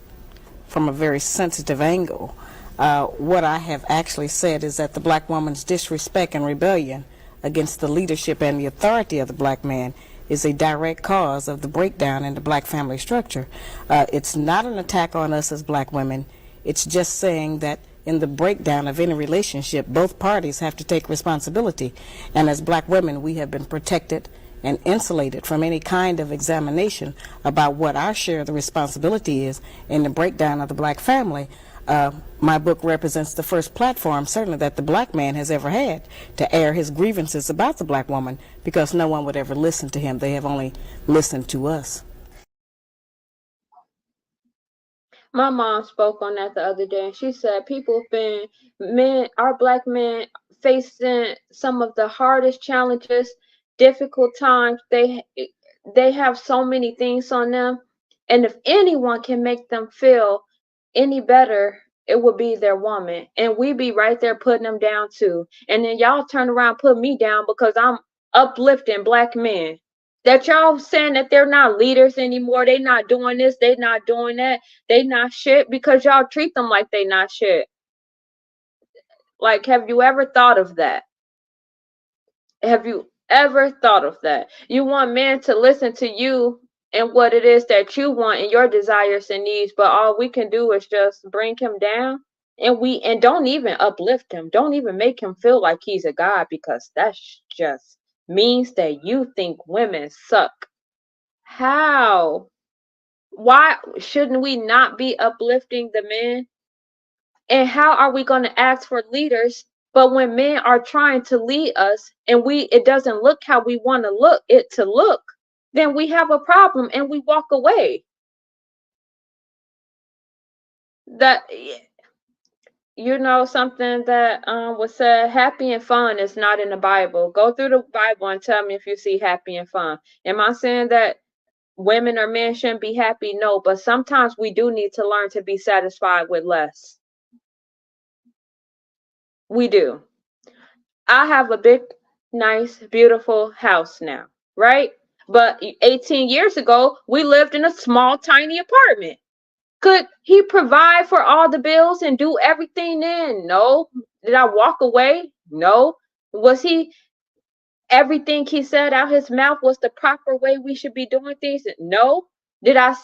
from a very sensitive angle. What I have actually said is that the black woman's disrespect and rebellion against the leadership and the authority of the black man is a direct cause of the breakdown in the black family structure. It's not an attack on us as black women. It's just saying that in the breakdown of any relationship, both parties have to take responsibility. And as black women, we have been protected and insulated from any kind of examination about what our share of the responsibility is in the breakdown of the black family. My book represents the first platform, certainly, that the black man has ever had to air his grievances about the black woman, because no one would ever listen to him. They have only listened to us. My mom spoke on that the other day, and she said our black men facing some of the hardest challenges, difficult times. They have so many things on them, and if anyone can make them feel any better, it would be their woman, and we be right there putting them down too. And then y'all turn around and put me down because I'm uplifting black men. That y'all saying that they're not leaders anymore, they not doing this, they not doing that, they not shit, because y'all treat them like they not shit. Like, have you ever thought of that? Have you ever thought of that? You want men to listen to you and what it is that you want and your desires and needs, but all we can do is just bring him down, and don't even uplift him. Don't even make him feel like he's a god, because that just means that you think women suck. How? Why shouldn't we not be uplifting the men? And how are we going to ask for leaders, but when men are trying to lead us and it doesn't look how we want it to look, then we have a problem and we walk away. That, something that was said, happy and fun is not in the Bible. Go through the Bible and tell me if you see happy and fun. Am I saying that women or men shouldn't be happy? No, but sometimes we do need to learn to be satisfied with less. We do. I have a big, nice, beautiful house now, right? But 18 years ago, we lived in a small, tiny apartment. Could he provide for all the bills and do everything then? No. Did I walk away? No. Was everything he said out his mouth was the proper way we should be doing things? No. Did I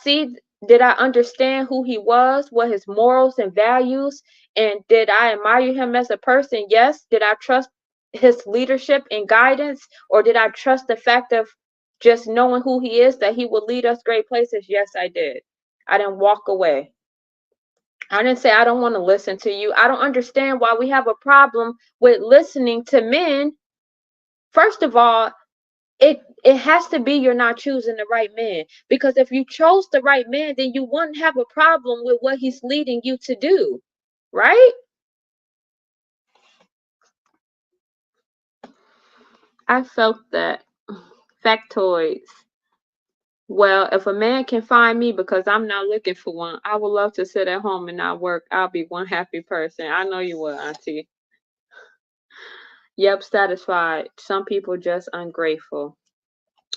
understand who he was, what his morals and values, and did I admire him as a person? Yes. Did I trust his leadership and guidance, or did I trust the fact of just knowing who he is, that he would lead us great places? Yes, I did. I didn't walk away. I didn't say I don't want to listen to you. I don't understand why we have a problem with listening to men. First of all, it has to be you're not choosing the right man, because if you chose the right man, then you wouldn't have a problem with what he's leading you to do, right? I felt that. Factoids. Well, if a man can find me because I'm not looking for one, I would love to sit at home and not work. I'll be one happy person. I know you will, Auntie. Yep, satisfied. Some people just ungrateful.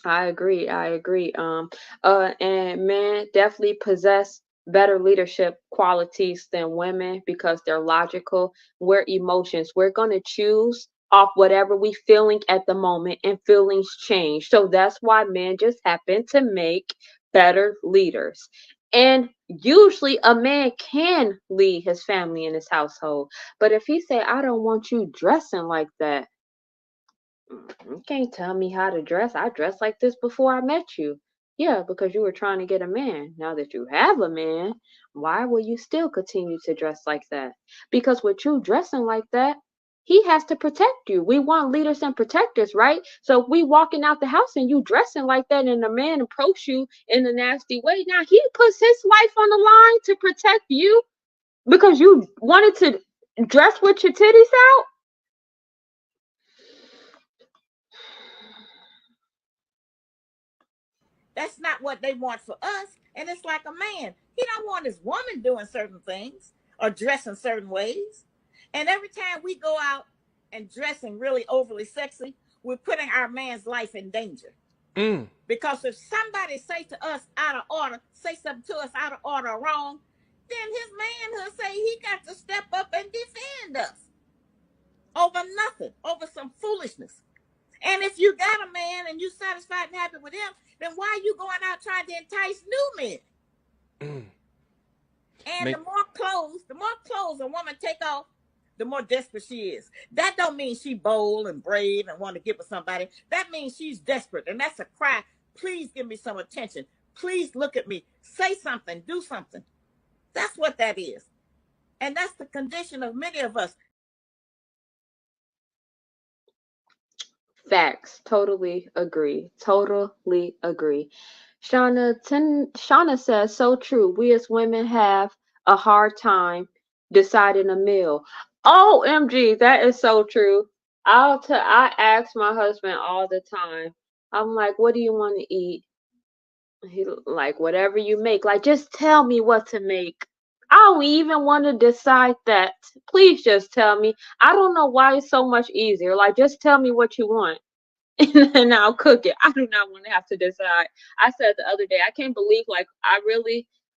I agree. I agree. And men definitely possess better leadership qualities than women because they're logical. We're emotions. We're gonna choose off whatever we feeling at the moment, and feelings change. So that's why men just happen to make better leaders. And usually a man can lead his family and his household. But if he say, I don't want you dressing like that, you can't tell me how to dress. I dressed like this before I met you. Yeah, because you were trying to get a man. Now that you have a man, why will you still continue to dress like that? Because with you dressing like that, he has to protect you. We want leaders and protectors, right? So if we walking out the house and you dressing like that and a man approach you in a nasty way, now he puts his life on the line to protect you because you wanted to dress with your titties out. That's not what they want for us. And it's like a man. He don't want his woman doing certain things or dressing certain ways. And every time we go out and dressing really overly sexy, we're putting our man's life in danger. Because if somebody say to us out of order, say something to us out of order or wrong, then his manhood say he got to step up and defend us over nothing, over some foolishness. And if you got a man and you satisfied and happy with him, then why are you going out trying to entice new men? And the more clothes a woman take off, the more desperate she is. That don't mean she bold and brave and want to get with somebody. That means she's desperate. And that's a cry. Please give me some attention. Please look at me. Say something. Do something. That's what that is. And that's the condition of many of us. Facts. Totally agree. Totally agree. Shauna says, so true. We as women have a hard time deciding a meal. OMG, that is so true. I ask my husband all the time. I'm like, what do you want to eat? He like, whatever you make. Like, just tell me what to make. I don't even want to decide that. Please just tell me. I don't know why it's so much easier. Like, just tell me what you want. And then I'll cook it. I do not want to have to decide. I said the other day, I can't believe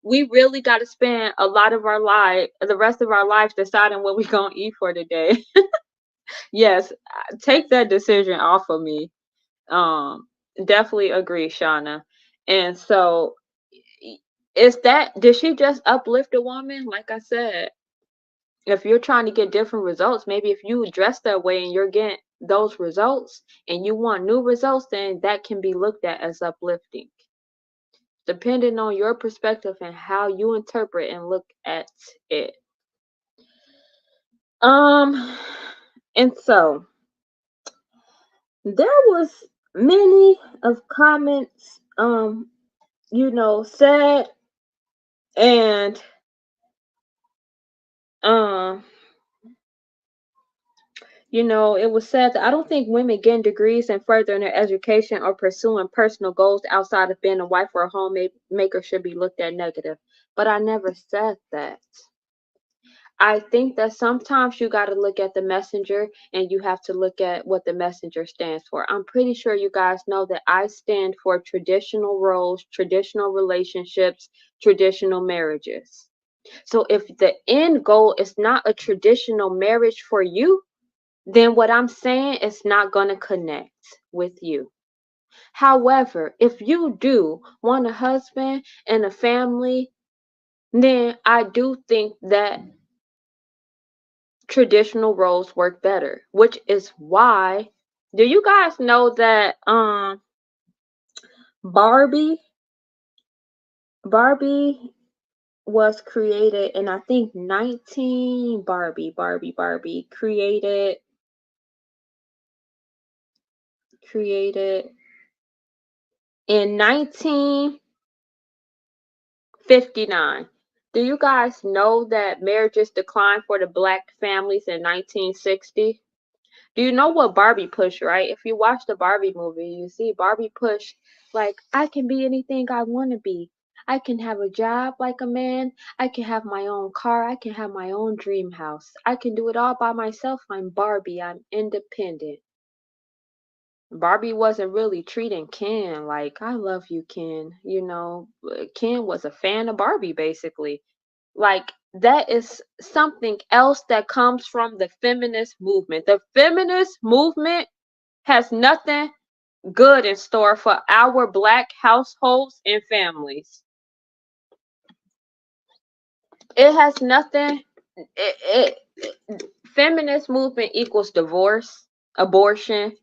we really got to spend a lot of the rest of our lives deciding what we're going to eat for today. Yes, take that decision off of me. Um, Definitely agree, Shauna. And so did she just uplift a woman? Like I said, if you're trying to get different results, maybe if you dress that way and you're getting those results and you want new results, then that can be looked at as uplifting, depending on your perspective and how you interpret and look at it. And so there was many of comments, said, and it was said that I don't think women getting degrees and furthering their education or pursuing personal goals outside of being a wife or a homemaker should be looked at negative. But I never said that. I think that sometimes you got to look at the messenger and you have to look at what the messenger stands for. I'm pretty sure you guys know that I stand for traditional roles, traditional relationships, traditional marriages. So if the end goal is not a traditional marriage for you, then what I'm saying is not going to connect with you. However, if you do want a husband and a family, then I do think that traditional roles work better, which is why, do you guys know that Barbie was created in, I think, 19 Barbie created in 1959. Do you guys know that marriages declined for the black families in 1960? Do you know what Barbie pushed, right? If you watch the Barbie movie, you see Barbie push like, I can be anything I want to be. I can have a job like a man. I can have my own car. I can have my own dream house. I can do it all by myself. I'm Barbie. I'm independent. Barbie wasn't really treating Ken like, I love you, Ken. You know, Ken was a fan of Barbie, basically. Like, that is something else that comes from the feminist movement. The feminist movement has nothing good in store for our Black households and families. It has nothing. Feminist movement equals divorce, abortion,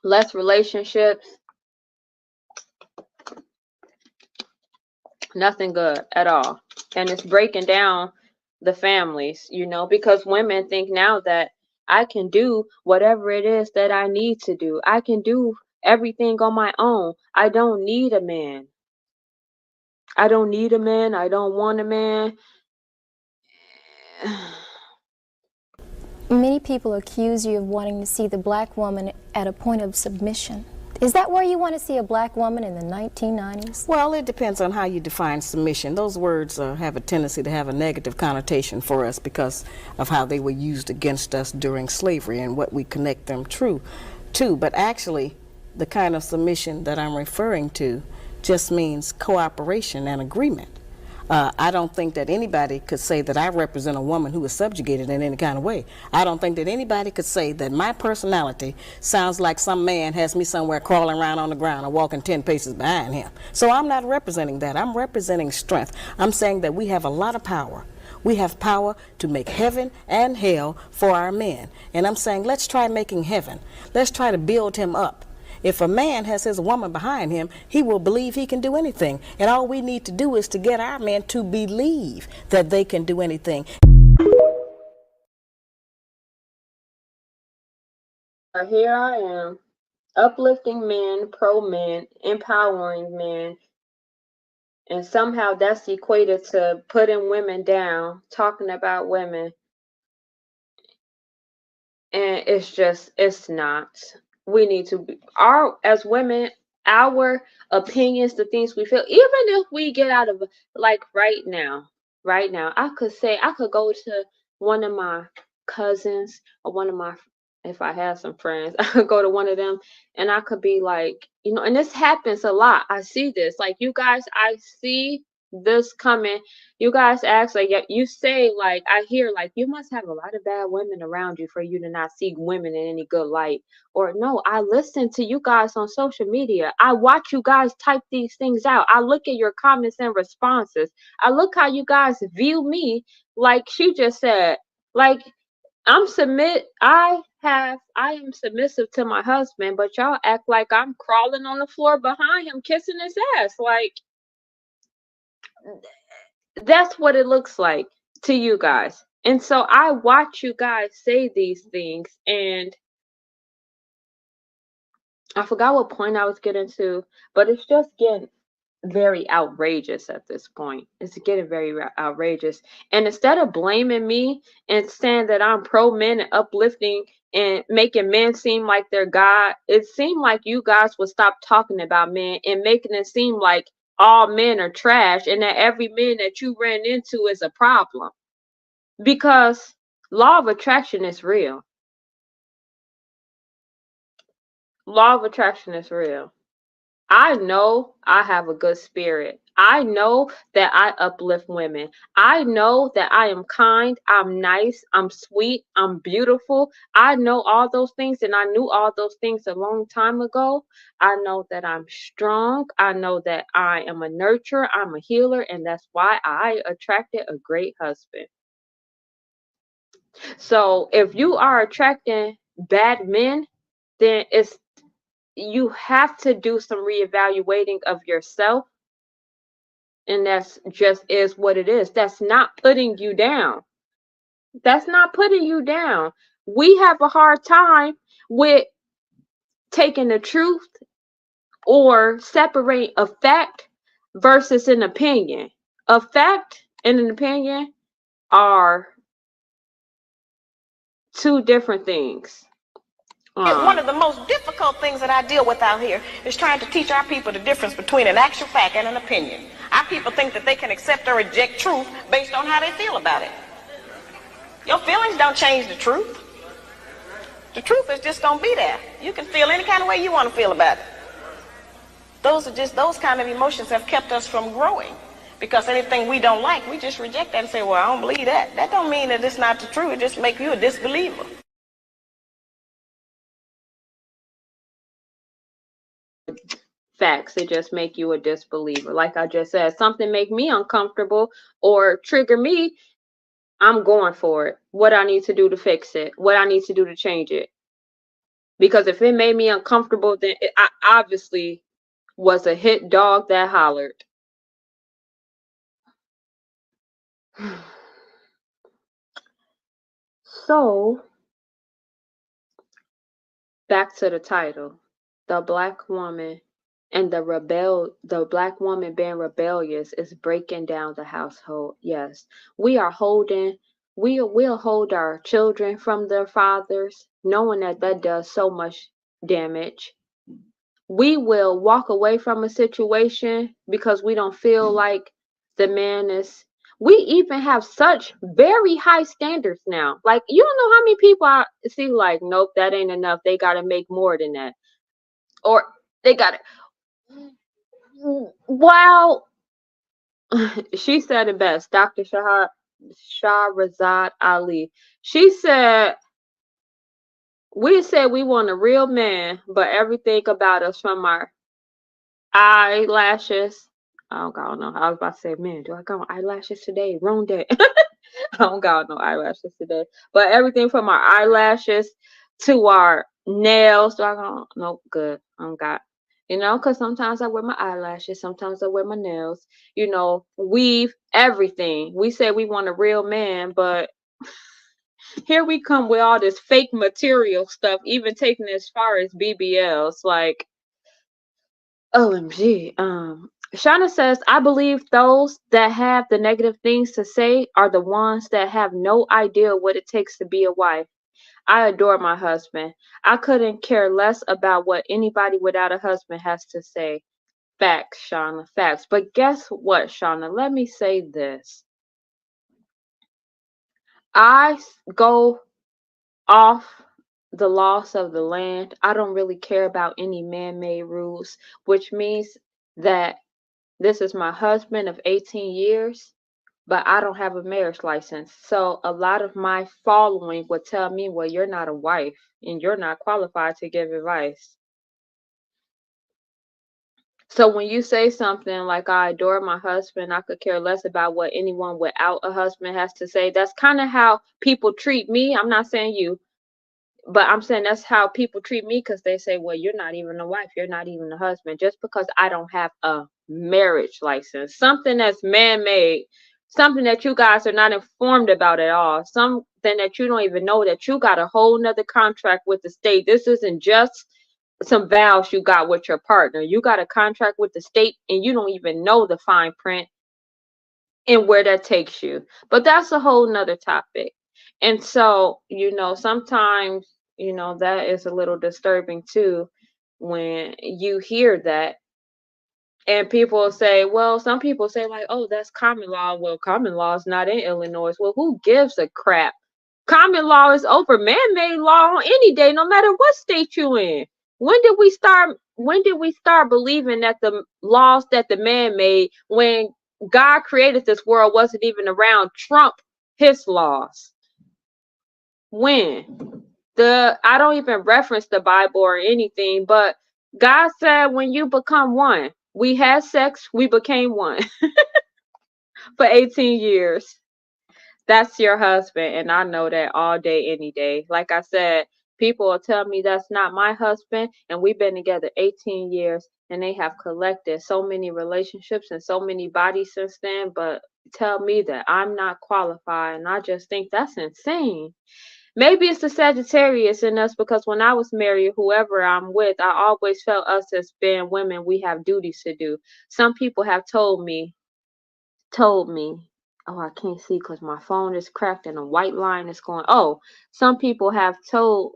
less relationships, nothing good at all. And it's breaking down the families, you know, because women think now that I can do whatever it is that I need to do. I can do everything on my own. I don't need a man. I don't need a man. I don't want a man. Many people accuse you of wanting to see the Black woman at a point of submission. Is that where you want to see a Black woman in the 1990s? Well, it depends on how you define submission. Those words have a tendency to have a negative connotation for us because of how they were used against us during slavery and what we connect them to. But actually, the kind of submission that I'm referring to just means cooperation and agreement. I don't think that anybody could say that I represent a woman who is subjugated in any kind of way. I don't think that anybody could say that my personality sounds like some man has me somewhere crawling around on the ground or walking 10 paces behind him. So I'm not representing that. I'm representing strength. I'm saying that we have a lot of power. We have power to make heaven and hell for our men. And I'm saying, let's try making heaven. Let's try to build him up. If a man has his woman behind him, he will believe he can do anything. And all we need to do is to get our men to believe that they can do anything. Here I am, uplifting men, pro men, empowering men, and somehow that's equated to putting women down, talking about women. And it's not. We need to be, as women, our opinions, the things we feel, even if we get out of, like right now, I could go to one of my cousins or one of my, if I have some friends, I could go to one of them and I could be like, you know, and this happens a lot. I see this, like, you guys, I see this coming. You guys ask, like, you say, like, I hear, like, you must have a lot of bad women around you for you to not see women in any good light. Or no, I listen to you guys on social media. I watch you guys type these things out. I look at your comments and responses. I look how you guys view me. Like she just said, like, I am submissive to my husband, but y'all act like I'm crawling on the floor behind him, kissing his ass. Like, that's what it looks like to you guys. And so I watch you guys say these things, and I forgot what point I was getting to, but it's just getting very outrageous at this point. It's getting very outrageous. And instead of blaming me and saying that I'm pro men and uplifting and making men seem like they're God, it seemed like you guys would stop talking about men and making it seem like all men are trash and that every man that you ran into is a problem. Because law of attraction is real. Law of attraction is real. I know I have a good spirit. I know that I uplift women. I know that I am kind, I'm nice, I'm sweet, I'm beautiful. I know all those things, and I knew all those things a long time ago. I know that I'm strong. I know that I am a nurturer, I'm a healer, and that's why I attracted a great husband. So if you are attracting bad men, then you have to do some reevaluating of yourself. And that's just is what it is. That's not putting you down. That's not putting you down. We have a hard time with taking the truth or separate a fact versus an opinion. A fact and an opinion are two different things. One of the most difficult things that I deal with out here is trying to teach our people the difference between an actual fact and an opinion. Our people think that they can accept or reject truth based on how they feel about it. Your feelings don't change the truth. The truth is just going to be there. You can feel any kind of way you want to feel about it. Those kind of emotions have kept us from growing. Because anything we don't like, we just reject that and say, well, I don't believe that. That don't mean that it's not the truth. It just makes you a disbeliever. Facts. It just make you a disbeliever. Like I just said, something make me uncomfortable or trigger me, I'm going for it. What I need to do to fix it. What I need to do to change it. Because if it made me uncomfortable, then I obviously was a hit dog that hollered. So, back to the title. The black woman and the black woman being rebellious is breaking down the household. Yes. We'll hold our children from their fathers, knowing that does so much damage. We will walk away from a situation because we don't feel like the man is. We even have such very high standards now. Like, you don't know how many people I see like, nope, that ain't enough. They got to make more than that. Or they got to. Well, she said it best, Dr. Shahrazad Ali. She said, we said we want a real man, but everything about us from our eyelashes. Oh God, no. I was about to say, man, do I got eyelashes today? Wrong day. I don't got no eyelashes today. But everything from our eyelashes to our nails. Do I got no good? I don't got. Because sometimes I wear my eyelashes, sometimes I wear my nails, weave, everything. We say we want a real man, but here we come with all this fake material stuff, even taking it as far as BBLs. Like, OMG. Shauna says, I believe those that have the negative things to say are the ones that have no idea what it takes to be a wife. I adore my husband. I couldn't care less about what anybody without a husband has to say. Facts, Shauna, facts. But guess what, Shauna? Let me say this. I go off the laws of the land. I don't really care about any man-made rules, which means that this is my husband of 18 years, but I don't have a marriage license. So a lot of my following would tell me, well, you're not a wife and you're not qualified to give advice. So when you say something like, I adore my husband, I could care less about what anyone without a husband has to say. That's kind of how people treat me. I'm not saying you, but I'm saying that's how people treat me, because they say, well, you're not even a wife. You're not even a husband. Just because I don't have a marriage license, something that's man-made, something that you guys are not informed about at all, something that you don't even know, that you got a whole nother contract with the state. This isn't just some vows you got with your partner. You got a contract with the state and you don't even know the fine print and where that takes you. But that's a whole nother topic. And so, sometimes, that is a little disturbing too, when you hear that. And people say, well, some people say like, oh, that's common law. Well, common law is not in Illinois. Well, who gives a crap? Common law is over man-made law on any day, no matter what state you in. When did we start believing that the laws that the man made, when God created this world, wasn't even around, trump his laws? When? I don't even reference the Bible or anything, but God said when you become one. We had sex, we became one for 18 years. That's your husband, and I know that all day, any day. Like I said, people will tell me that's not my husband, and we've been together 18 years, and they have collected so many relationships and so many bodies since then, but tell me that I'm not qualified, and I just think that's insane. Maybe it's the Sagittarius in us, because when I was married, whoever I'm with, I always felt us as being women, we have duties to do. Some people have told me, Oh, I can't see because my phone is cracked and a white line is going. Oh, some people have told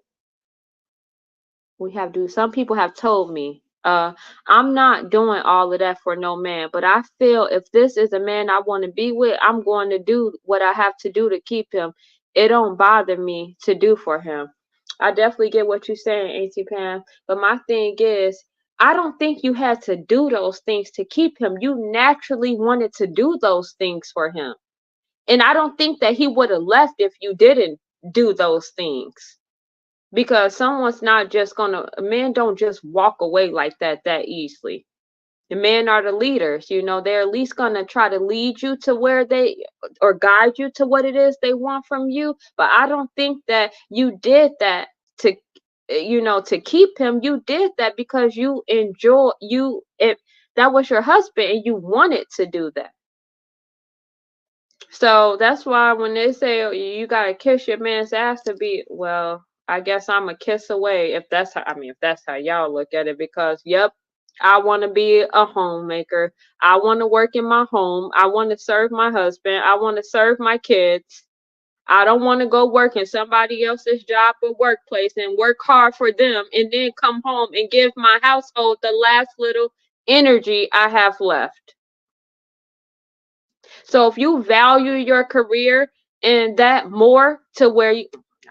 some people have told me, I'm not doing all of that for no man, but I feel if this is a man I want to be with, I'm going to do what I have to do to keep him. It don't bother me to do for him. I definitely get what you're saying, Auntie Pam, but my thing is, I don't think you had to do those things to keep him. You naturally wanted to do those things for him. And I don't think that he would have left if you didn't do those things. Because someone's not just gonna, men don't just walk away like that easily. The men are the leaders, they're at least gonna try to lead you to where or guide you to what it is they want from you. But I don't think that you did that to, to keep him. You did that because you that was your husband and you wanted to do that. So that's why when they say, oh, you gotta kiss your man's ass to be, well, I guess I'm a kiss away if that's how y'all look at it, because yep, I want to be a homemaker. I want to work in my home. I want to serve my husband. I want to serve my kids. I don't want to go work in somebody else's job or workplace and work hard for them and then come home and give my household the last little energy I have left. So if you value your career and that more to where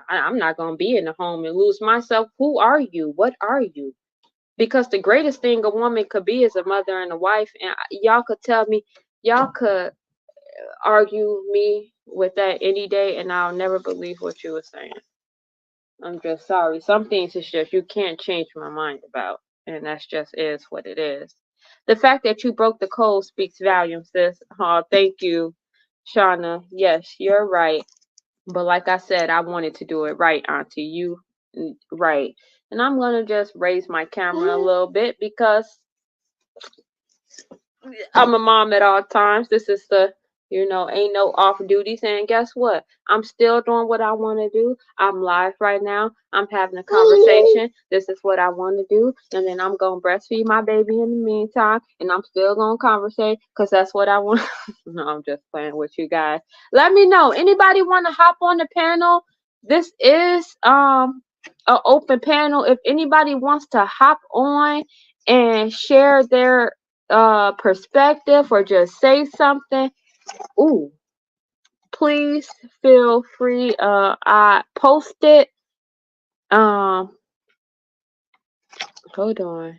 I'm not going to be in the home and lose myself. Who are you? What are you? Because the greatest thing a woman could be is a mother and a wife. And y'all could tell me, y'all could argue me with that any day and I'll never believe what you were saying. I'm just sorry. Some things it's just you can't change my mind about. And that's just is what it is. The fact that you broke the code speaks volumes, sis. Oh, thank you, Shauna. Yes, you're right. But like I said, I wanted to do it right, Auntie. You right. And I'm gonna just raise my camera a little bit because I'm a mom at all times. This is ain't no off duties. And guess what? I'm still doing what I want to do. I'm live right now. I'm having a conversation. This is what I want to do. And then I'm going to breastfeed my baby in the meantime. And I'm still going to conversate because that's what I want. No, I'm just playing with you guys. Let me know. Anybody want to hop on the panel? This is an open panel. If anybody wants to hop on and share their perspective or just say something, please feel free. I posted hold on,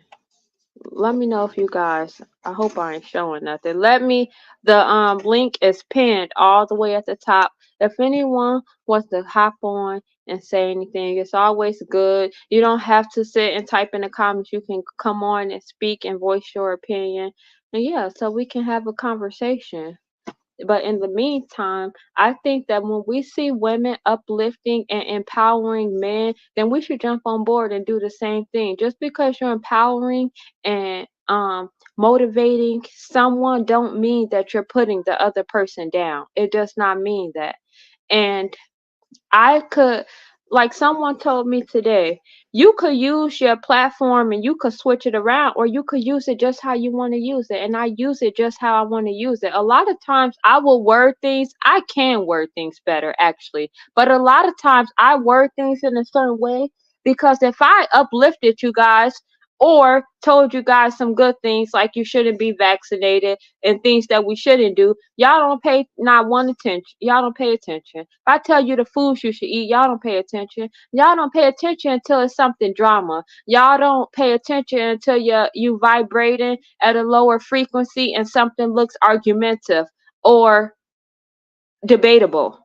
let me know if you guys, I hope I ain't showing nothing. The link is pinned all the way at the top. If anyone wants to hop on and say anything, it's always good. You don't have to sit and type in the comments. You can come on and speak and voice your opinion. And yeah, so we can have a conversation. But in the meantime, I think that when we see women uplifting and empowering men, then we should jump on board and do the same thing. Just because you're empowering and motivating someone don't mean that you're putting the other person down. It does not mean that. And I could, like someone told me today, you could use your platform and you could switch it around, or you could use it just how you want to use it. And I use it just how I want to use it. A lot of times I will word things. I can word things better, actually. But a lot of times I word things in a certain way because if I uplifted you guys or told you guys some good things like you shouldn't be vaccinated and things that we shouldn't do, y'all don't pay not one attention. Y'all don't pay attention. If I tell you the foods you should eat, y'all don't pay attention. Y'all don't pay attention until it's something drama. Y'all don't pay attention until you vibrating at a lower frequency and something looks argumentative or debatable.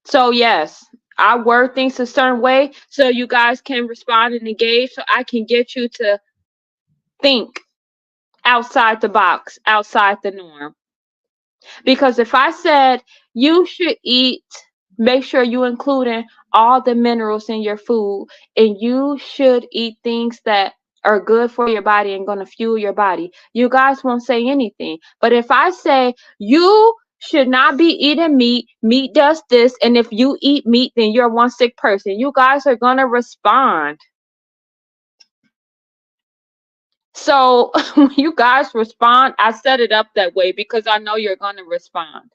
So yes, I word things a certain way so you guys can respond and engage, so I can get you to think outside the box, outside the norm. Because if I said you should eat, make sure you including all the minerals in your food, and you should eat things that are good for your body and going to fuel your body, you guys won't say anything. But if I say you should not be eating meat, meat does this, and if you eat meat, then you're one sick person, you guys are going to respond. So when you guys respond, I set it up that way because I know you're going to respond.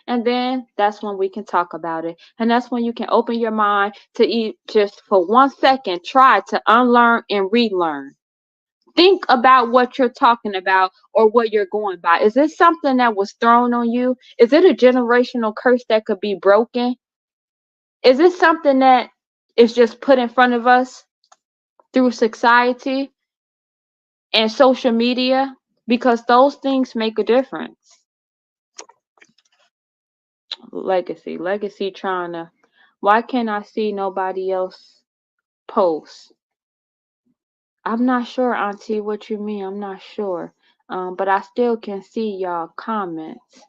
And then that's when we can talk about it. And that's when you can open your mind to just for 1 second, try to unlearn and relearn. Think about what you're talking about or what you're going by. Is this something that was thrown on you? Is it a generational curse that could be broken? Is it something that is just put in front of us through society and social media? Because those things make a difference. Legacy trying to, why can't I see nobody else post? I'm not sure, Auntie, what you mean. I'm not sure. But I still can see y'all comments.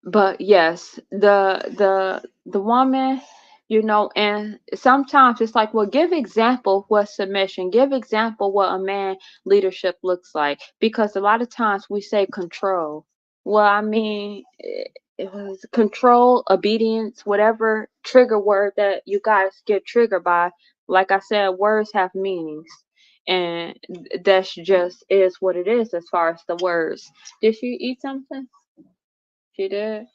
But yes, the woman, and sometimes it's like, well, give example what submission, give example what a man leadership looks like, because a lot of times we say control. Well, I mean, it was control, obedience, whatever trigger word that you guys get triggered by. Like I said, words have meanings, and that's just is what it is as far as the words. Did she eat something? She did?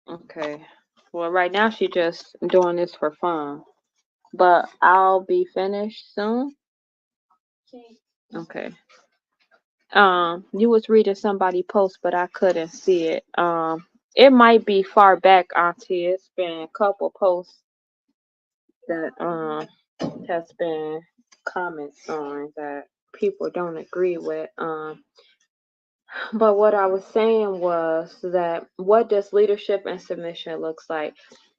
Okay. Well, right now she just doing this for fun. But I'll be finished soon. Okay. You was reading somebody post, but I couldn't see it. It might be far back, Auntie. It's been a couple posts that has been comments on that people don't agree with. But what I was saying was that what does leadership and submission looks like?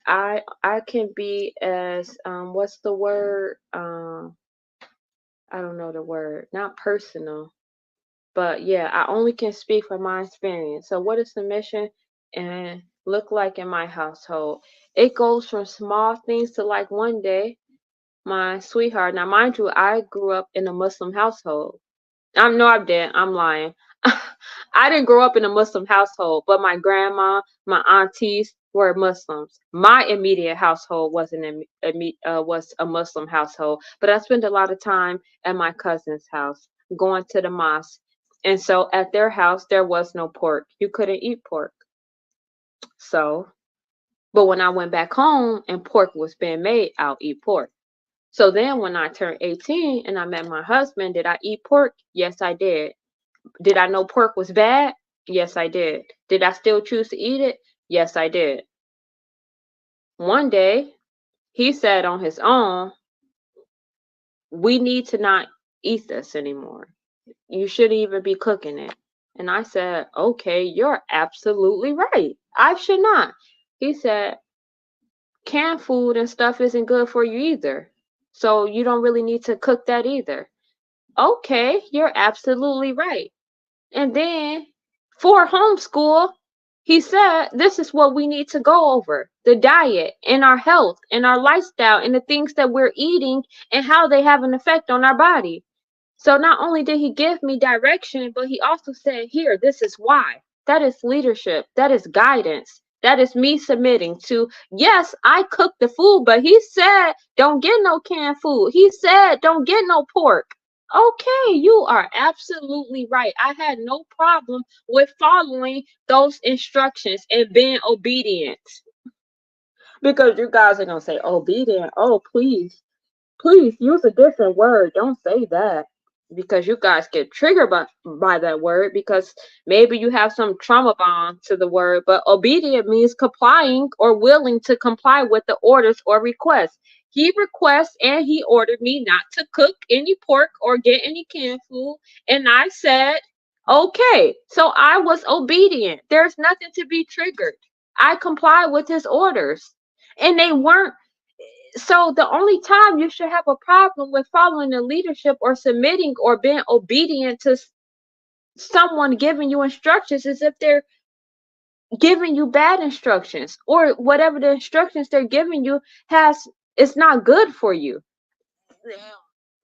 I can be as what's the word? I don't know the word. Not personal, but yeah, I only can speak from my experience. So what does submission and look like in my household? It goes from small things to like one day, my sweetheart. Now, mind you, I grew up in a Muslim household. I'm dead. I'm lying. I didn't grow up in a Muslim household, but my grandma, my aunties were Muslims. My immediate household was a Muslim household, but I spent a lot of time at my cousin's house, going to the mosque. And so at their house, there was no pork. You couldn't eat pork. So, but when I went back home and pork was being made, I'll eat pork. So then when I turned 18 and I met my husband, did I eat pork? Yes, I did. Did I know pork was bad? Yes, I did. Did I still choose to eat it? Yes, I did. One day, he said on his own, we need to not eat this anymore. You shouldn't even be cooking it. And I said, okay, you're absolutely right. I should not. He said, canned food and stuff isn't good for you either. So you don't really need to cook that either. Okay, you're absolutely right. And then for homeschool, he said this is what we need to go over: the diet and our health and our lifestyle and the things that we're eating and how they have an effect on our body. So not only did he give me direction, but he also said, here, this is why. That is leadership. That is guidance. That is me submitting to, yes, I cook the food, but he said, don't get no canned food. He said, don't get no pork. Okay, you are absolutely right. I had no problem with following those instructions and being obedient. Because you guys are going to say, obedient. Oh, please use a different word. Don't say that. Because you guys get triggered by that word, because maybe you have some trauma bond to the word. But obedient means complying or willing to comply with the orders or requests. He requests and he ordered me not to cook any pork or get any canned food. And I said, okay. So I was obedient. There's nothing to be triggered. I complied with his orders. And they weren't. So the only time you should have a problem with following the leadership or submitting or being obedient to someone giving you instructions is if they're giving you bad instructions, or whatever the instructions they're giving you it's not good for you.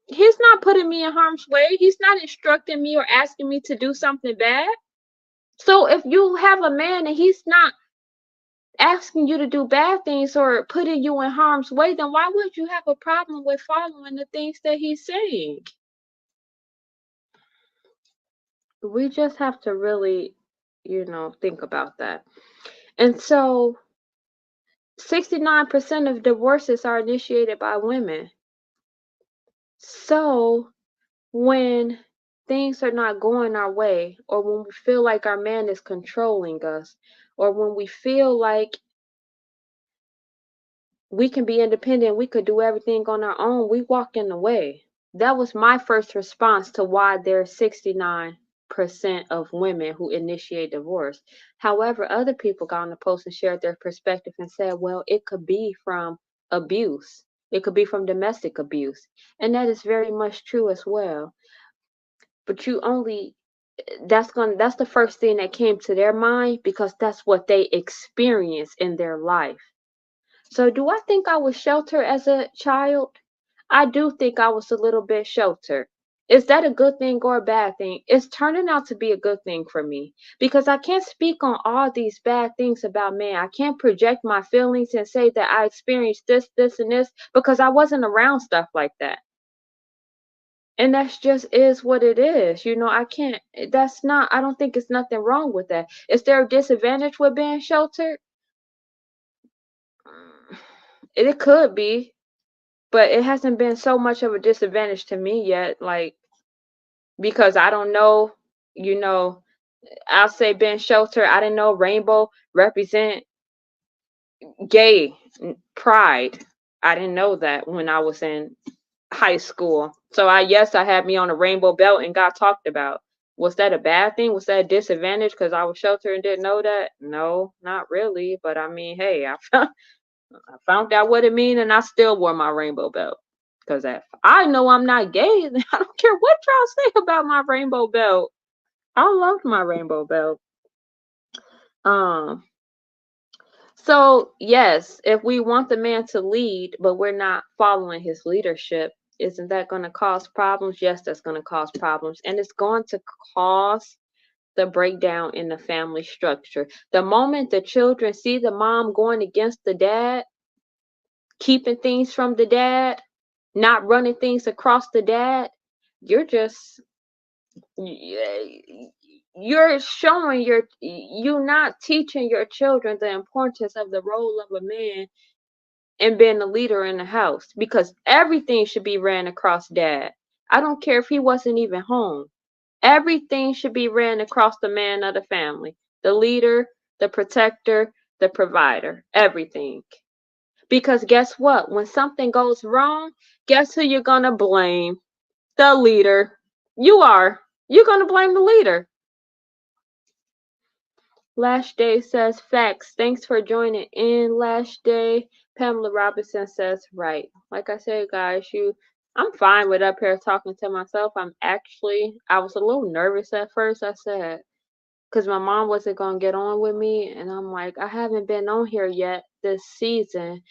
He's not putting me in harm's way. He's not instructing me or asking me to do something bad. So if you have a man and he's not asking you to do bad things or putting you in harm's way, then why would you have a problem with following the things that he's saying? We just have to really think about that. And so 69% of divorces are initiated by women. So when things are not going our way, or when we feel like our man is controlling us, or when we feel like we can be independent, we could do everything on our own, we walk in the way. That was my first response to why there's 69% of women who initiate divorce. However, other people got on the post and shared their perspective and said, well, it could be from abuse. It could be from domestic abuse. And that is very much true as well. But that's the first thing that came to their mind because that's what they experience in their life. So do I think I was sheltered as a child? I do think I was a little bit sheltered. Is that a good thing or a bad thing? It's turning out to be a good thing for me because I can't speak on all these bad things about men. I can't project my feelings and say that I experienced this, and this because I wasn't around stuff like that. And that's just is what it is. I don't think it's nothing wrong with that. Is there a disadvantage with being sheltered? It could be, but it hasn't been so much of a disadvantage to me yet, because I don't know, I'll say being sheltered, I didn't know rainbow represent gay pride. I didn't know that when I was in high school. So I had me on a rainbow belt and got talked about. Was that a bad thing? Was that a disadvantage because I was sheltered and didn't know that? No, not really. But I mean, hey, I found out what it mean and I still wore my rainbow belt. Because if I know I'm not gay, then I don't care what y'all say about my rainbow belt. I loved my rainbow belt. So yes, if we want the man to lead, but we're not following his leadership, isn't that going to cause problems? Yes, that's going to cause problems. And it's going to cause the breakdown in the family structure. The moment the children see the mom going against the dad, keeping things from the dad, not running things across the dad, you're not teaching your children the importance of the role of a man and being the leader in the house, because everything should be ran across dad. I don't care if he wasn't even home. Everything should be ran across the man of the family, the leader, the protector, the provider, everything. Because guess what? When something goes wrong, guess who you're going to blame? The leader. You are. You're going to blame the leader. Lash Day says, facts. Thanks for joining in, Lash Day. Pamela Robinson says, right. Like I said, guys, I'm fine with up here talking to myself. I was a little nervous at first, I said, because my mom wasn't going to get on with me. And I'm like, I haven't been on here yet this season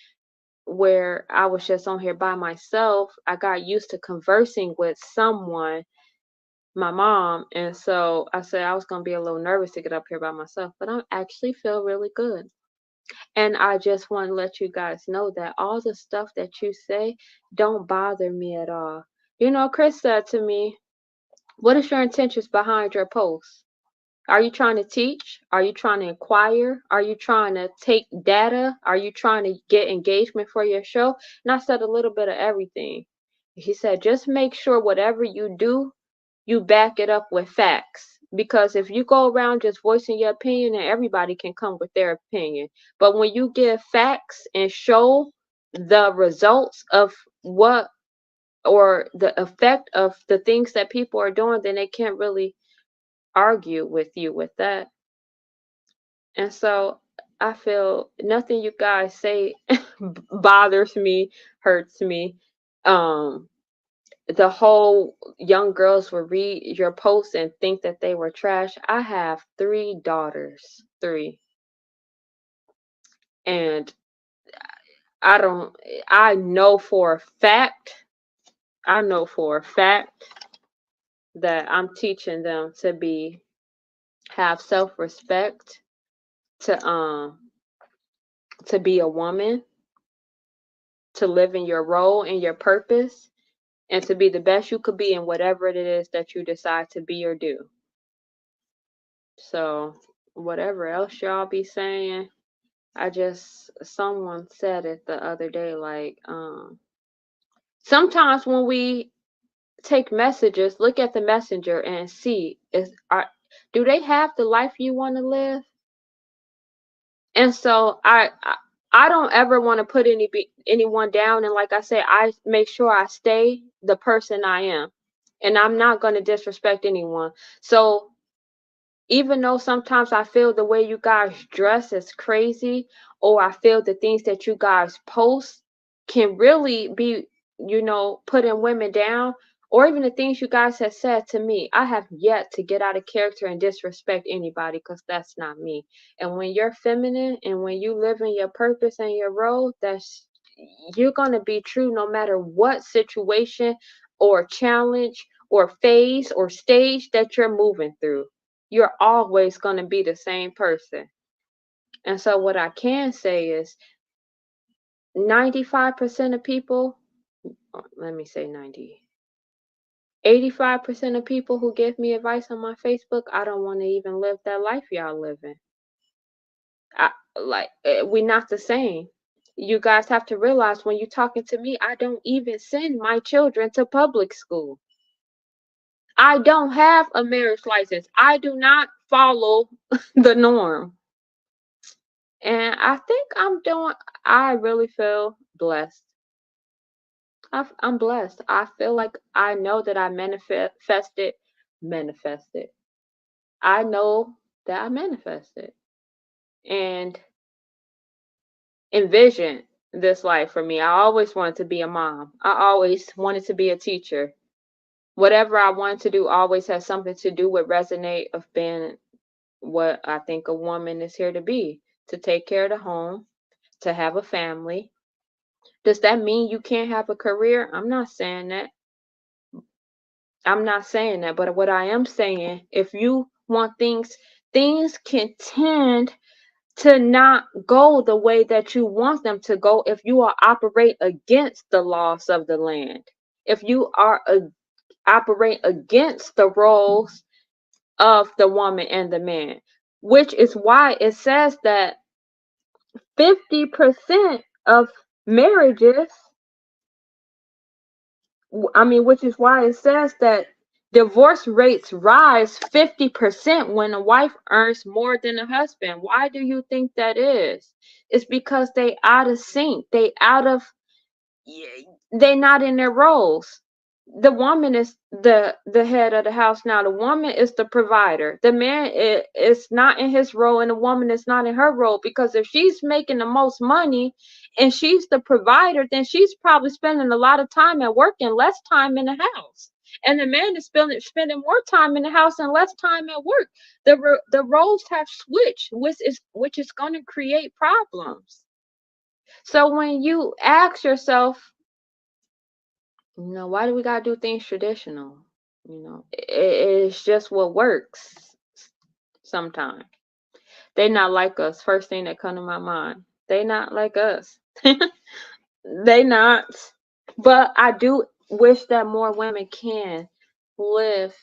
where I was just on here by myself. I got used to conversing with someone, my mom, and so I said I was going to be a little nervous to get up here by myself, but I actually feel really good. And I just want to let you guys know that all the stuff that you say don't bother me at all. Chris said to me, what is your intentions behind your posts? Are you trying to teach? Are you trying to inquire? Are you trying to take data? Are you trying to get engagement for your show? And I said a little bit of everything. He said, just make sure whatever you do, you back it up with facts. Because if you go around just voicing your opinion, then everybody can come with their opinion. But when you give facts and show the results of what, or the effect of the things that people are doing, then they can't really argue with you with that. And so I feel nothing you guys say bothers me, hurts me. The whole young girls will read your posts and think that they were trash. I have 3 daughters, 3. And I know for a fact that I'm teaching them to have self-respect, to be a woman, to live in your role and your purpose, and to be the best you could be in whatever it is that you decide to be or do. So whatever else y'all be saying, someone said it the other day, like, sometimes when we take messages, look at the messenger and see, do they have the life you want to live? And so I don't ever want to put anyone down, and like I said, I make sure I stay the person I am, and I'm not going to disrespect anyone. So even though sometimes I feel the way you guys dress is crazy, or I feel the things that you guys post can really be, putting women down, or even the things you guys have said to me, I have yet to get out of character and disrespect anybody, because that's not me. And when you're feminine and when you live in your purpose and your role, you're going to be true no matter what situation or challenge or phase or stage that you're moving through. You're always going to be the same person. And so what I can say is 95% of people, let me say 85% of people who give me advice on my Facebook, I don't want to even live that life y'all living. We're not the same. You guys have to realize when you're talking to me, I don't even send my children to public school. I don't have a marriage license. I do not follow the norm. And I think I really feel blessed. I'm blessed. I feel like I know that I manifested. I know that I manifested and envisioned this life for me. I always wanted to be a mom. I always wanted to be a teacher. Whatever I wanted to do always has something to do with resonate of being what I think a woman is here to be, to take care of the home, to have a family. Does that mean you can't have a career? I'm not saying that. But what I am saying, if you want things can tend to not go the way that you want them to go if you are operate against the laws of the land. If you are operate against the roles of the woman and the man, which is why it says that 50% of marriages, which is why it says that divorce rates rise 50% when a wife earns more than a husband. Why do you think that is? It's because they out of sync. They're not in their roles. The woman is the head of the house now. The woman is the provider. The man is not in his role, and the woman is not in her role, because if she's making the most money and she's the provider, then she's probably spending a lot of time at work and less time in the house. And the man is spending more time in the house and less time at work. The roles have switched, which is going to create problems. So when you ask yourself, why do we gotta do things traditional? It's just what works sometimes. They not like us. First thing that come to my mind. They not like us. They not. But I do wish that more women can live,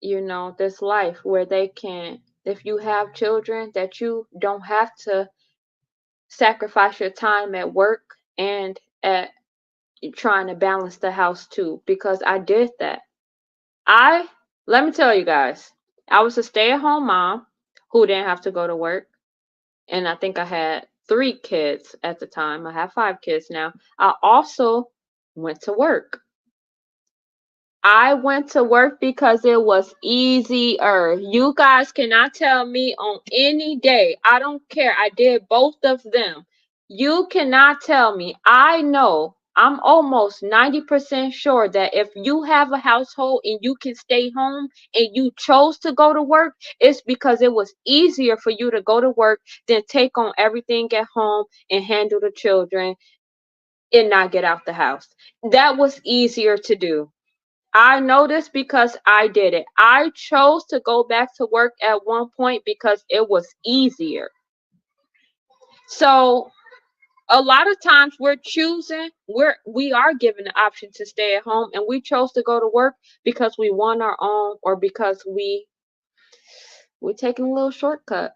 this life where they can, if you have children, that you don't have to sacrifice your time at work and at trying to balance the house too, because I did that. Let me tell you guys, I was a stay-at-home mom who didn't have to go to work, and I think I had 3 kids at the time. I have 5 kids now. I also went to work. I went to work because it was easier. You guys cannot tell me on any day. I don't care. I did both of them. You cannot tell me. I know. I'm almost 90% sure that if you have a household and you can stay home and you chose to go to work, it's because it was easier for you to go to work than take on everything at home and handle the children and not get out the house. That was easier to do. I know this because I did it. I chose to go back to work at one point because it was easier. So a lot of times we are given the option to stay at home, and we chose to go to work because we want our own, or because we We're taking a little shortcut.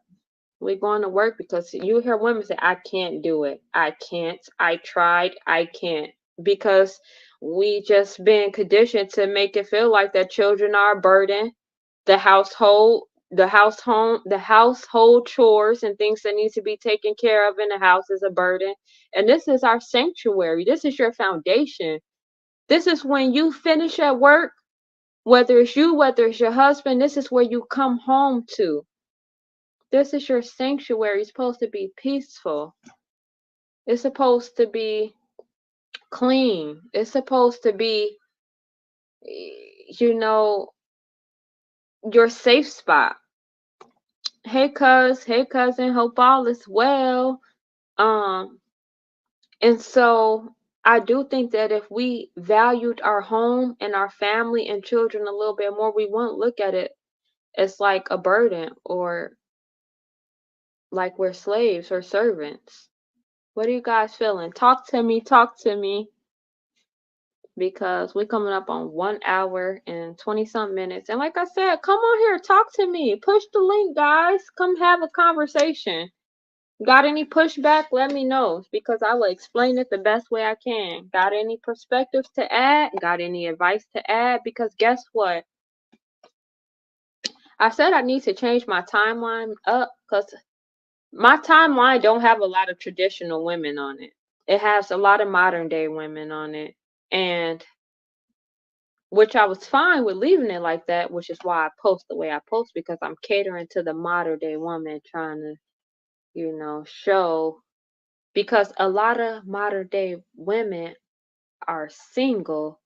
We're going to work because you hear women say, I can't do it. I can't. I tried. I can't. Because we just been conditioned to make it feel like that children are a burden. The household chores and things that need to be taken care of in the house is a burden. And this is our sanctuary. This is your foundation. This is when you finish at work, whether it's you, whether it's your husband, this is where you come home to. This is your sanctuary. It's supposed to be peaceful. It's supposed to be clean. It's supposed to be, your safe spot. Hey cousin, hope all is well. And so I do think that if we valued our home and our family and children a little bit more, we wouldn't look at it as like a burden or like we're slaves or servants. What are you guys feeling? Talk to me. Because we're coming up on 1 hour and 20-some minutes. And like I said, come on here, talk to me. Push the link, guys. Come have a conversation. Got any pushback? Let me know, because I will explain it the best way I can. Got any perspectives to add? Got any advice to add? Because guess what? I said I need to change my timeline up because my timeline don't have a lot of traditional women on it. It has a lot of modern day women on it. And which I was fine with leaving it like that, which is why I post the way I post, because I'm catering to the modern day woman, trying to, show, because a lot of modern day women are single.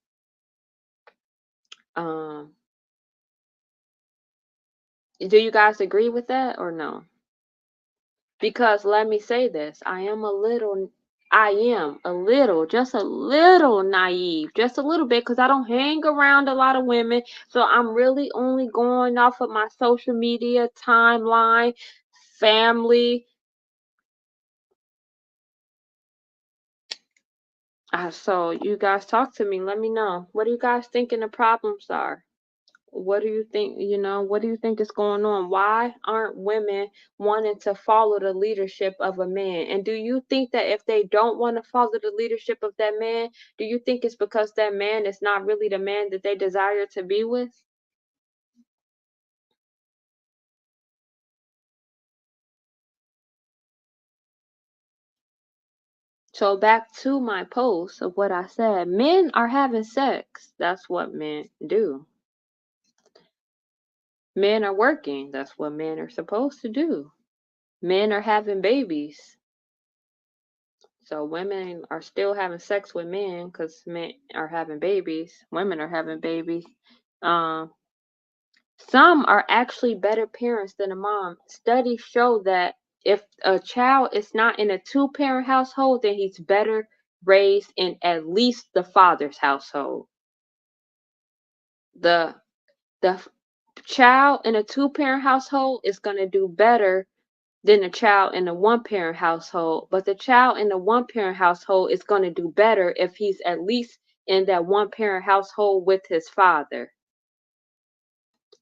Do you guys agree with that or no? Because let me say this, I am a little, just a little naive, just a little bit, because I don't hang around a lot of women. So I'm really only going off of my social media timeline, family. So you guys talk to me. Let me know. What do you guys thinking the problems are? What do you think, what do you think is going on? Why aren't women wanting to follow the leadership of a man? And do you think that if they don't want to follow the leadership of that man, do you think it's because that man is not really the man that they desire to be with? So back to my post of what I said, men are having sex. That's what men do. Men are working. That's what men are supposed to do. Men are having babies. So women are still having sex with men because men are having babies. Women are having babies. Some are actually better parents than a mom. Studies show that if a child is not in a two-parent household, then he's better raised in at least the father's household. The child in a two-parent household is going to do better than a child in a one-parent household, but the child in the one-parent household is going to do better if he's at least in that one-parent household with his father.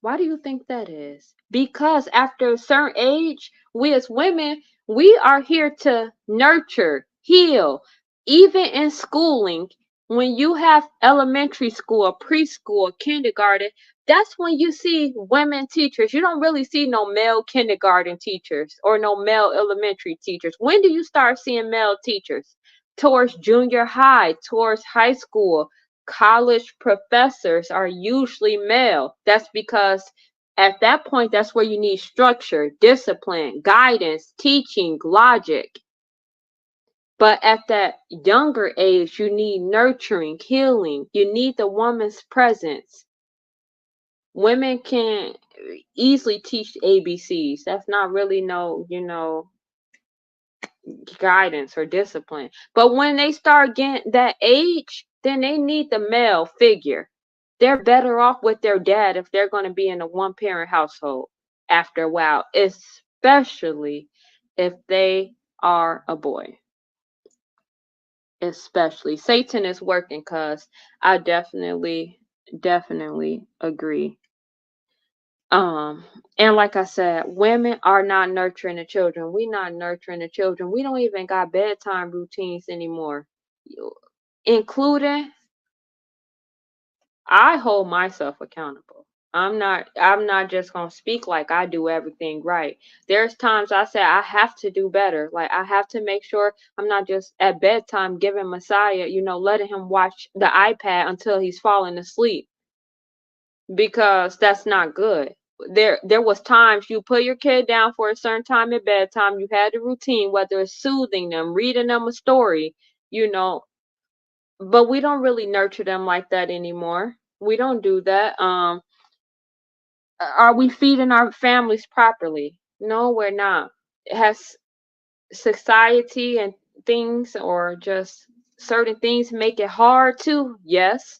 Why do you think that is? Because after a certain age, we as women, we are here to nurture, heal. Even in schooling, when you have elementary school, preschool, kindergarten, that's when you see women teachers. You don't really see no male kindergarten teachers or no male elementary teachers. When do you start seeing male teachers? Towards junior high, towards high school. College professors are usually male. That's because at that point, that's where you need structure, discipline, guidance, teaching, logic. But at that younger age, you need nurturing, healing. You need the woman's presence. Women can easily teach ABCs. That's not really no, guidance or discipline. But when they start getting that age, then they need the male figure. They're better off with their dad if they're going to be in a one-parent household after a while, especially if they are a boy. Especially. Satan is working, cuz I definitely agree. And like I said, women are not nurturing the children. We not nurturing the children. We don't even got bedtime routines anymore. Including, I hold myself accountable. I'm not just gonna speak like I do everything right. There's times I say I have to do better. Like I have to make sure I'm not just at bedtime giving Messiah, letting him watch the iPad until he's falling asleep, because that's not good. There was times you put your kid down for a certain time at bedtime, you had a routine, whether it's soothing them, reading them a story, but we don't really nurture them like that anymore. We don't do that. Are we feeding our families properly? No, we're not. Has society and things, or just certain things, make it hard to? Yes.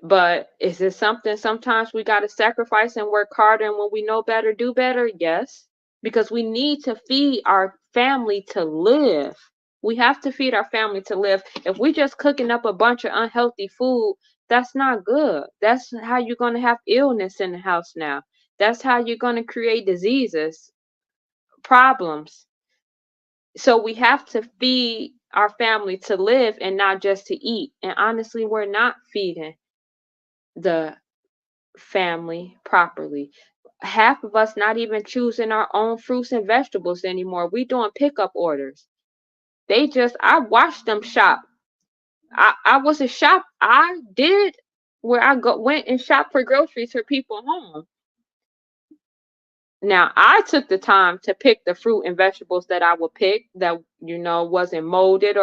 But is it something sometimes we got to sacrifice and work harder, and when we know better, do better? Yes. Because we need to feed our family to live. We have to feed our family to live. If we just cooking up a bunch of unhealthy food, that's not good. That's how you're going to have illness in the house now. That's how you're going to create diseases, problems. So we have to feed our family to live and not just to eat. And honestly, we're not feeding the family properly. Half of us not even choosing our own fruits and vegetables anymore. We doing pickup orders. I watched them shop. I was a shop. I did where went and shopped for groceries for people home. Now I took the time to pick the fruit and vegetables that I would pick that wasn't molded,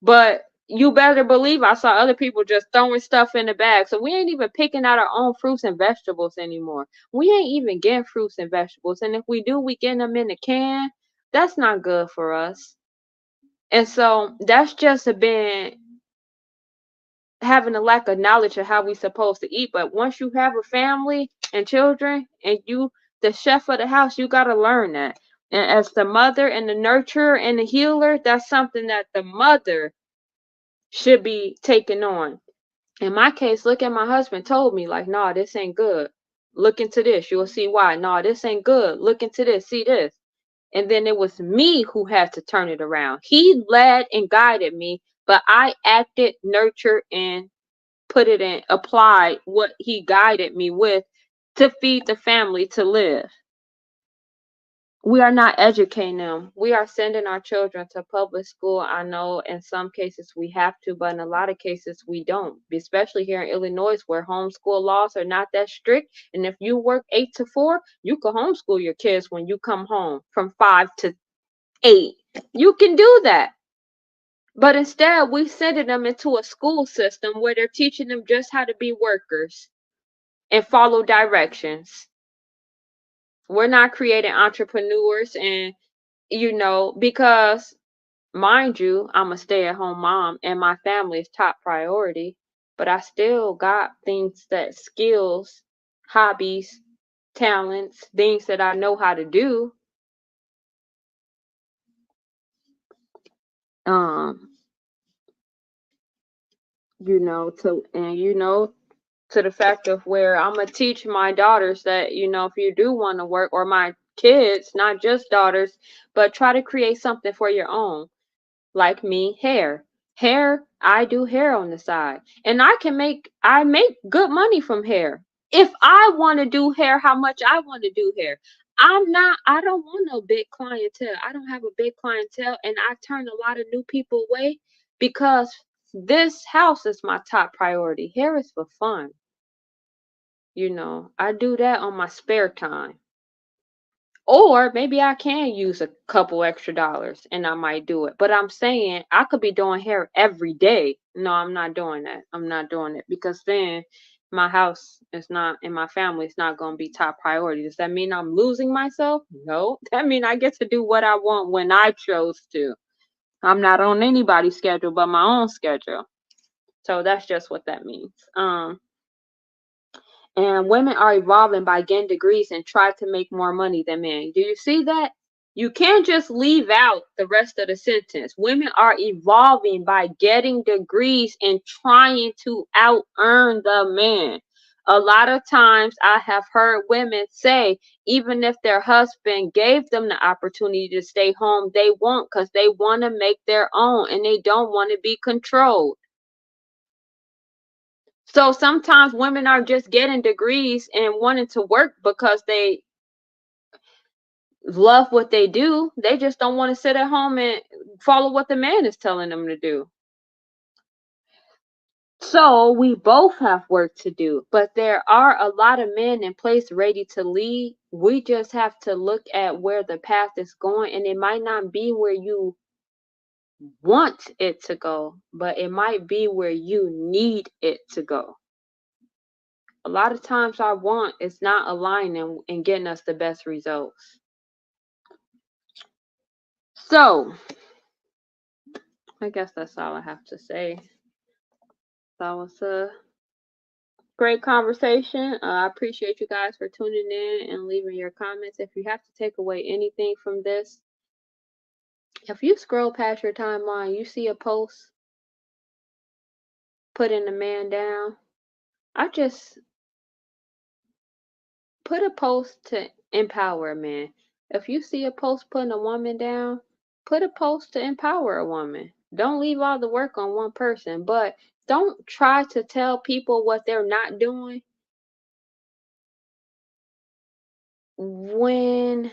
but you better believe I saw other people just throwing stuff in the bag. So we ain't even picking out our own fruits and vegetables anymore. We ain't even getting fruits and vegetables. And if we do, we getting them in a can. That's not good for us. And so that's just been having a lack of knowledge of how we supposed to eat. But once you have a family and children and you the chef of the house, you got to learn that. And as the mother and the nurturer and the healer, that's something that the mother should be taking on. In my case, look at my husband told me, like, no, this ain't good. Look into this. You'll see why. No, this ain't good. Look into this. See this. And then it was me who had to turn it around. He led and guided me, but I acted, nurtured, and applied what he guided me with to feed the family to live. We are not educating them. We are sending our children to public school. I know in some cases we have to, but in a lot of cases we don't, especially here in Illinois where homeschool laws are not that strict. And if you work 8 to 4, you can homeschool your kids when you come home from 5 to 8. You can do that. But instead, we sending them into a school system where they're teaching them just how to be workers and follow directions. We're not creating entrepreneurs, and because mind you, I'm a stay-at-home mom and my family is top priority, but I still got skills, hobbies, talents, things that I know how to do. To the fact of where I'm gonna teach my daughters that, if you do want to work, or my kids, not just daughters, but try to create something for your own. Like me, hair. I do hair on the side. And I make good money from hair. If I want to do hair, how much I want to do hair. I don't want no big clientele. I don't have a big clientele, and I turn a lot of new people away because this house is my top priority. Hair is for fun. I do that on my spare time. Or maybe I can use a couple extra dollars and I might do it. But I'm saying I could be doing hair every day. No, I'm not doing that. I'm not doing it because then my house is not, and my family is not going to be top priority. Does that mean I'm losing myself? No. That means I get to do what I want when I chose to. I'm not on anybody's schedule but my own schedule. So that's just what that means. And women are evolving by getting degrees and try to make more money than men. Do you see that? You can't just leave out the rest of the sentence. Women are evolving by getting degrees and trying to out earn the man. A lot of times I have heard women say, even if their husband gave them the opportunity to stay home, they won't, because they want to make their own and they don't want to be controlled. So sometimes women are just getting degrees and wanting to work because they love what they do. They just don't want to sit at home and follow what the man is telling them to do. So we both have work to do, but there are a lot of men in place ready to lead. We just have to look at where the path is going, and it might not be where you want it to go, but it might be where you need it to go. A lot of times our want is not aligning and getting us the best results. So I guess that's all I have to say. That was a great conversation. I appreciate you guys for tuning in and leaving your comments. If you have to take away anything from this, if you scroll past your timeline, you see a post putting a man down, I just put a post to empower a man. If you see a post putting a woman down, put a post to empower a woman. Don't leave all the work on one person, but don't try to tell people what they're not doing when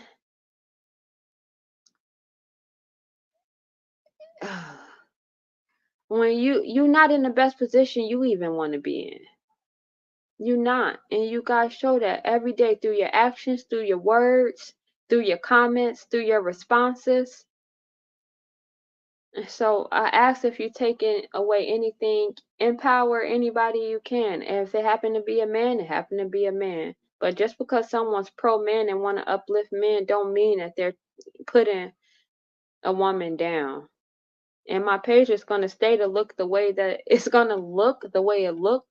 when you're not in the best position you even want to be in. You're not. And you guys show that every day through your actions, through your words, through your comments, through your responses. And so I ask, if you're taking away anything, empower anybody you can. And if it happened to be a man, it happened to be a man. But just because someone's pro man and want to uplift men don't mean that they're putting a woman down. And my page is going to stay to look the way that it's going to look, the way it look.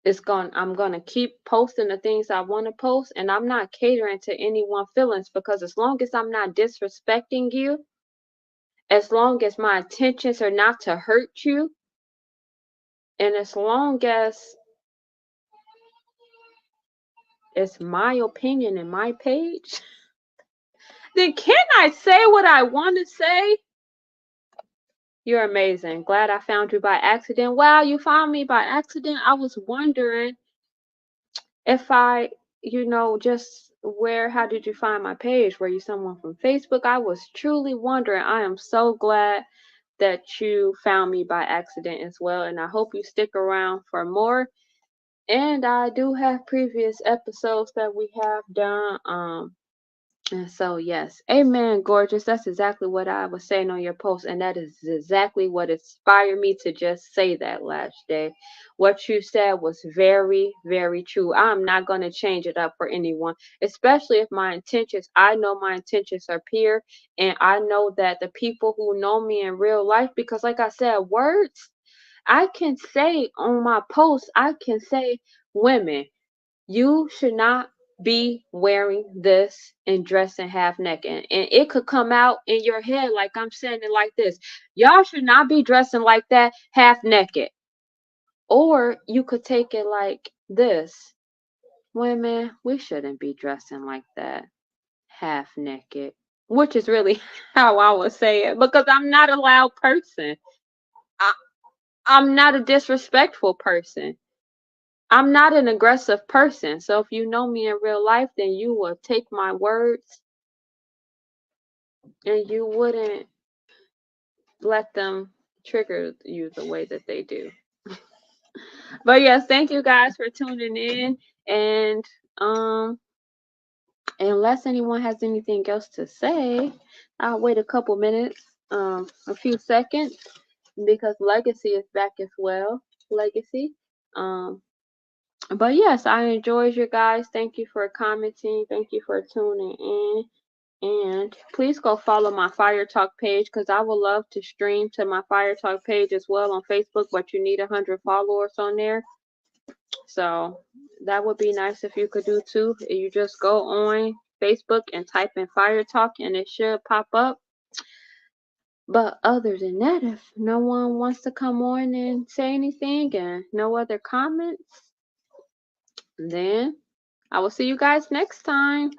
I'm going to keep posting the things I want to post, and I'm not catering to anyone's feelings, because as long as I'm not disrespecting you, as long as my intentions are not to hurt you, and as long as it's my opinion and my page, then can I say what I want to say? You're amazing. Glad I found you by accident. Wow, you found me by accident. I was wondering if I, just how did you find my page? Were you someone from Facebook? I was truly wondering. I am so glad that you found me by accident as well. And I hope you stick around for more. And I do have previous episodes that we have done. And so, yes, amen, gorgeous. That's exactly what I was saying on your post. And that is exactly what inspired me to just say that last day. What you said was very, very true. I'm not going to change it up for anyone, especially if I know my intentions are pure. And I know that the people who know me in real life, because like I said, words, I can say on my post, I can say, women, you should not be wearing this and dressing half naked. And it could come out in your head like I'm saying it like this. Y'all should not be dressing like that half naked. Or you could take it like this. Women, we shouldn't be dressing like that half naked. Which is really how I would say it, because I'm not a loud person. I'm not a disrespectful person. I'm not an aggressive person. So if you know me in real life, then you will take my words and you wouldn't let them trigger you the way that they do. But yes, thank you guys for tuning in. And unless anyone has anything else to say, I'll wait a couple minutes, a few seconds, because Legacy is back as well. Legacy. But yes, I enjoyed you guys. Thank you for commenting. Thank you for tuning in. And please go follow my Fire Talk page, because I would love to stream to my Fire Talk page as well on Facebook, but you need 100 followers on there. So that would be nice if you could do too. You just go on Facebook and type in Fire Talk and it should pop up. But other than that, if no one wants to come on and say anything and no other comments, And then I will see you guys next time.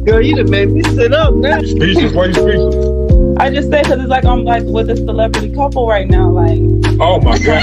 Girl, you done made me sit up now. Speechless? Why you speechless? I just said because it's like I'm like with a celebrity couple right now. Like, oh my God.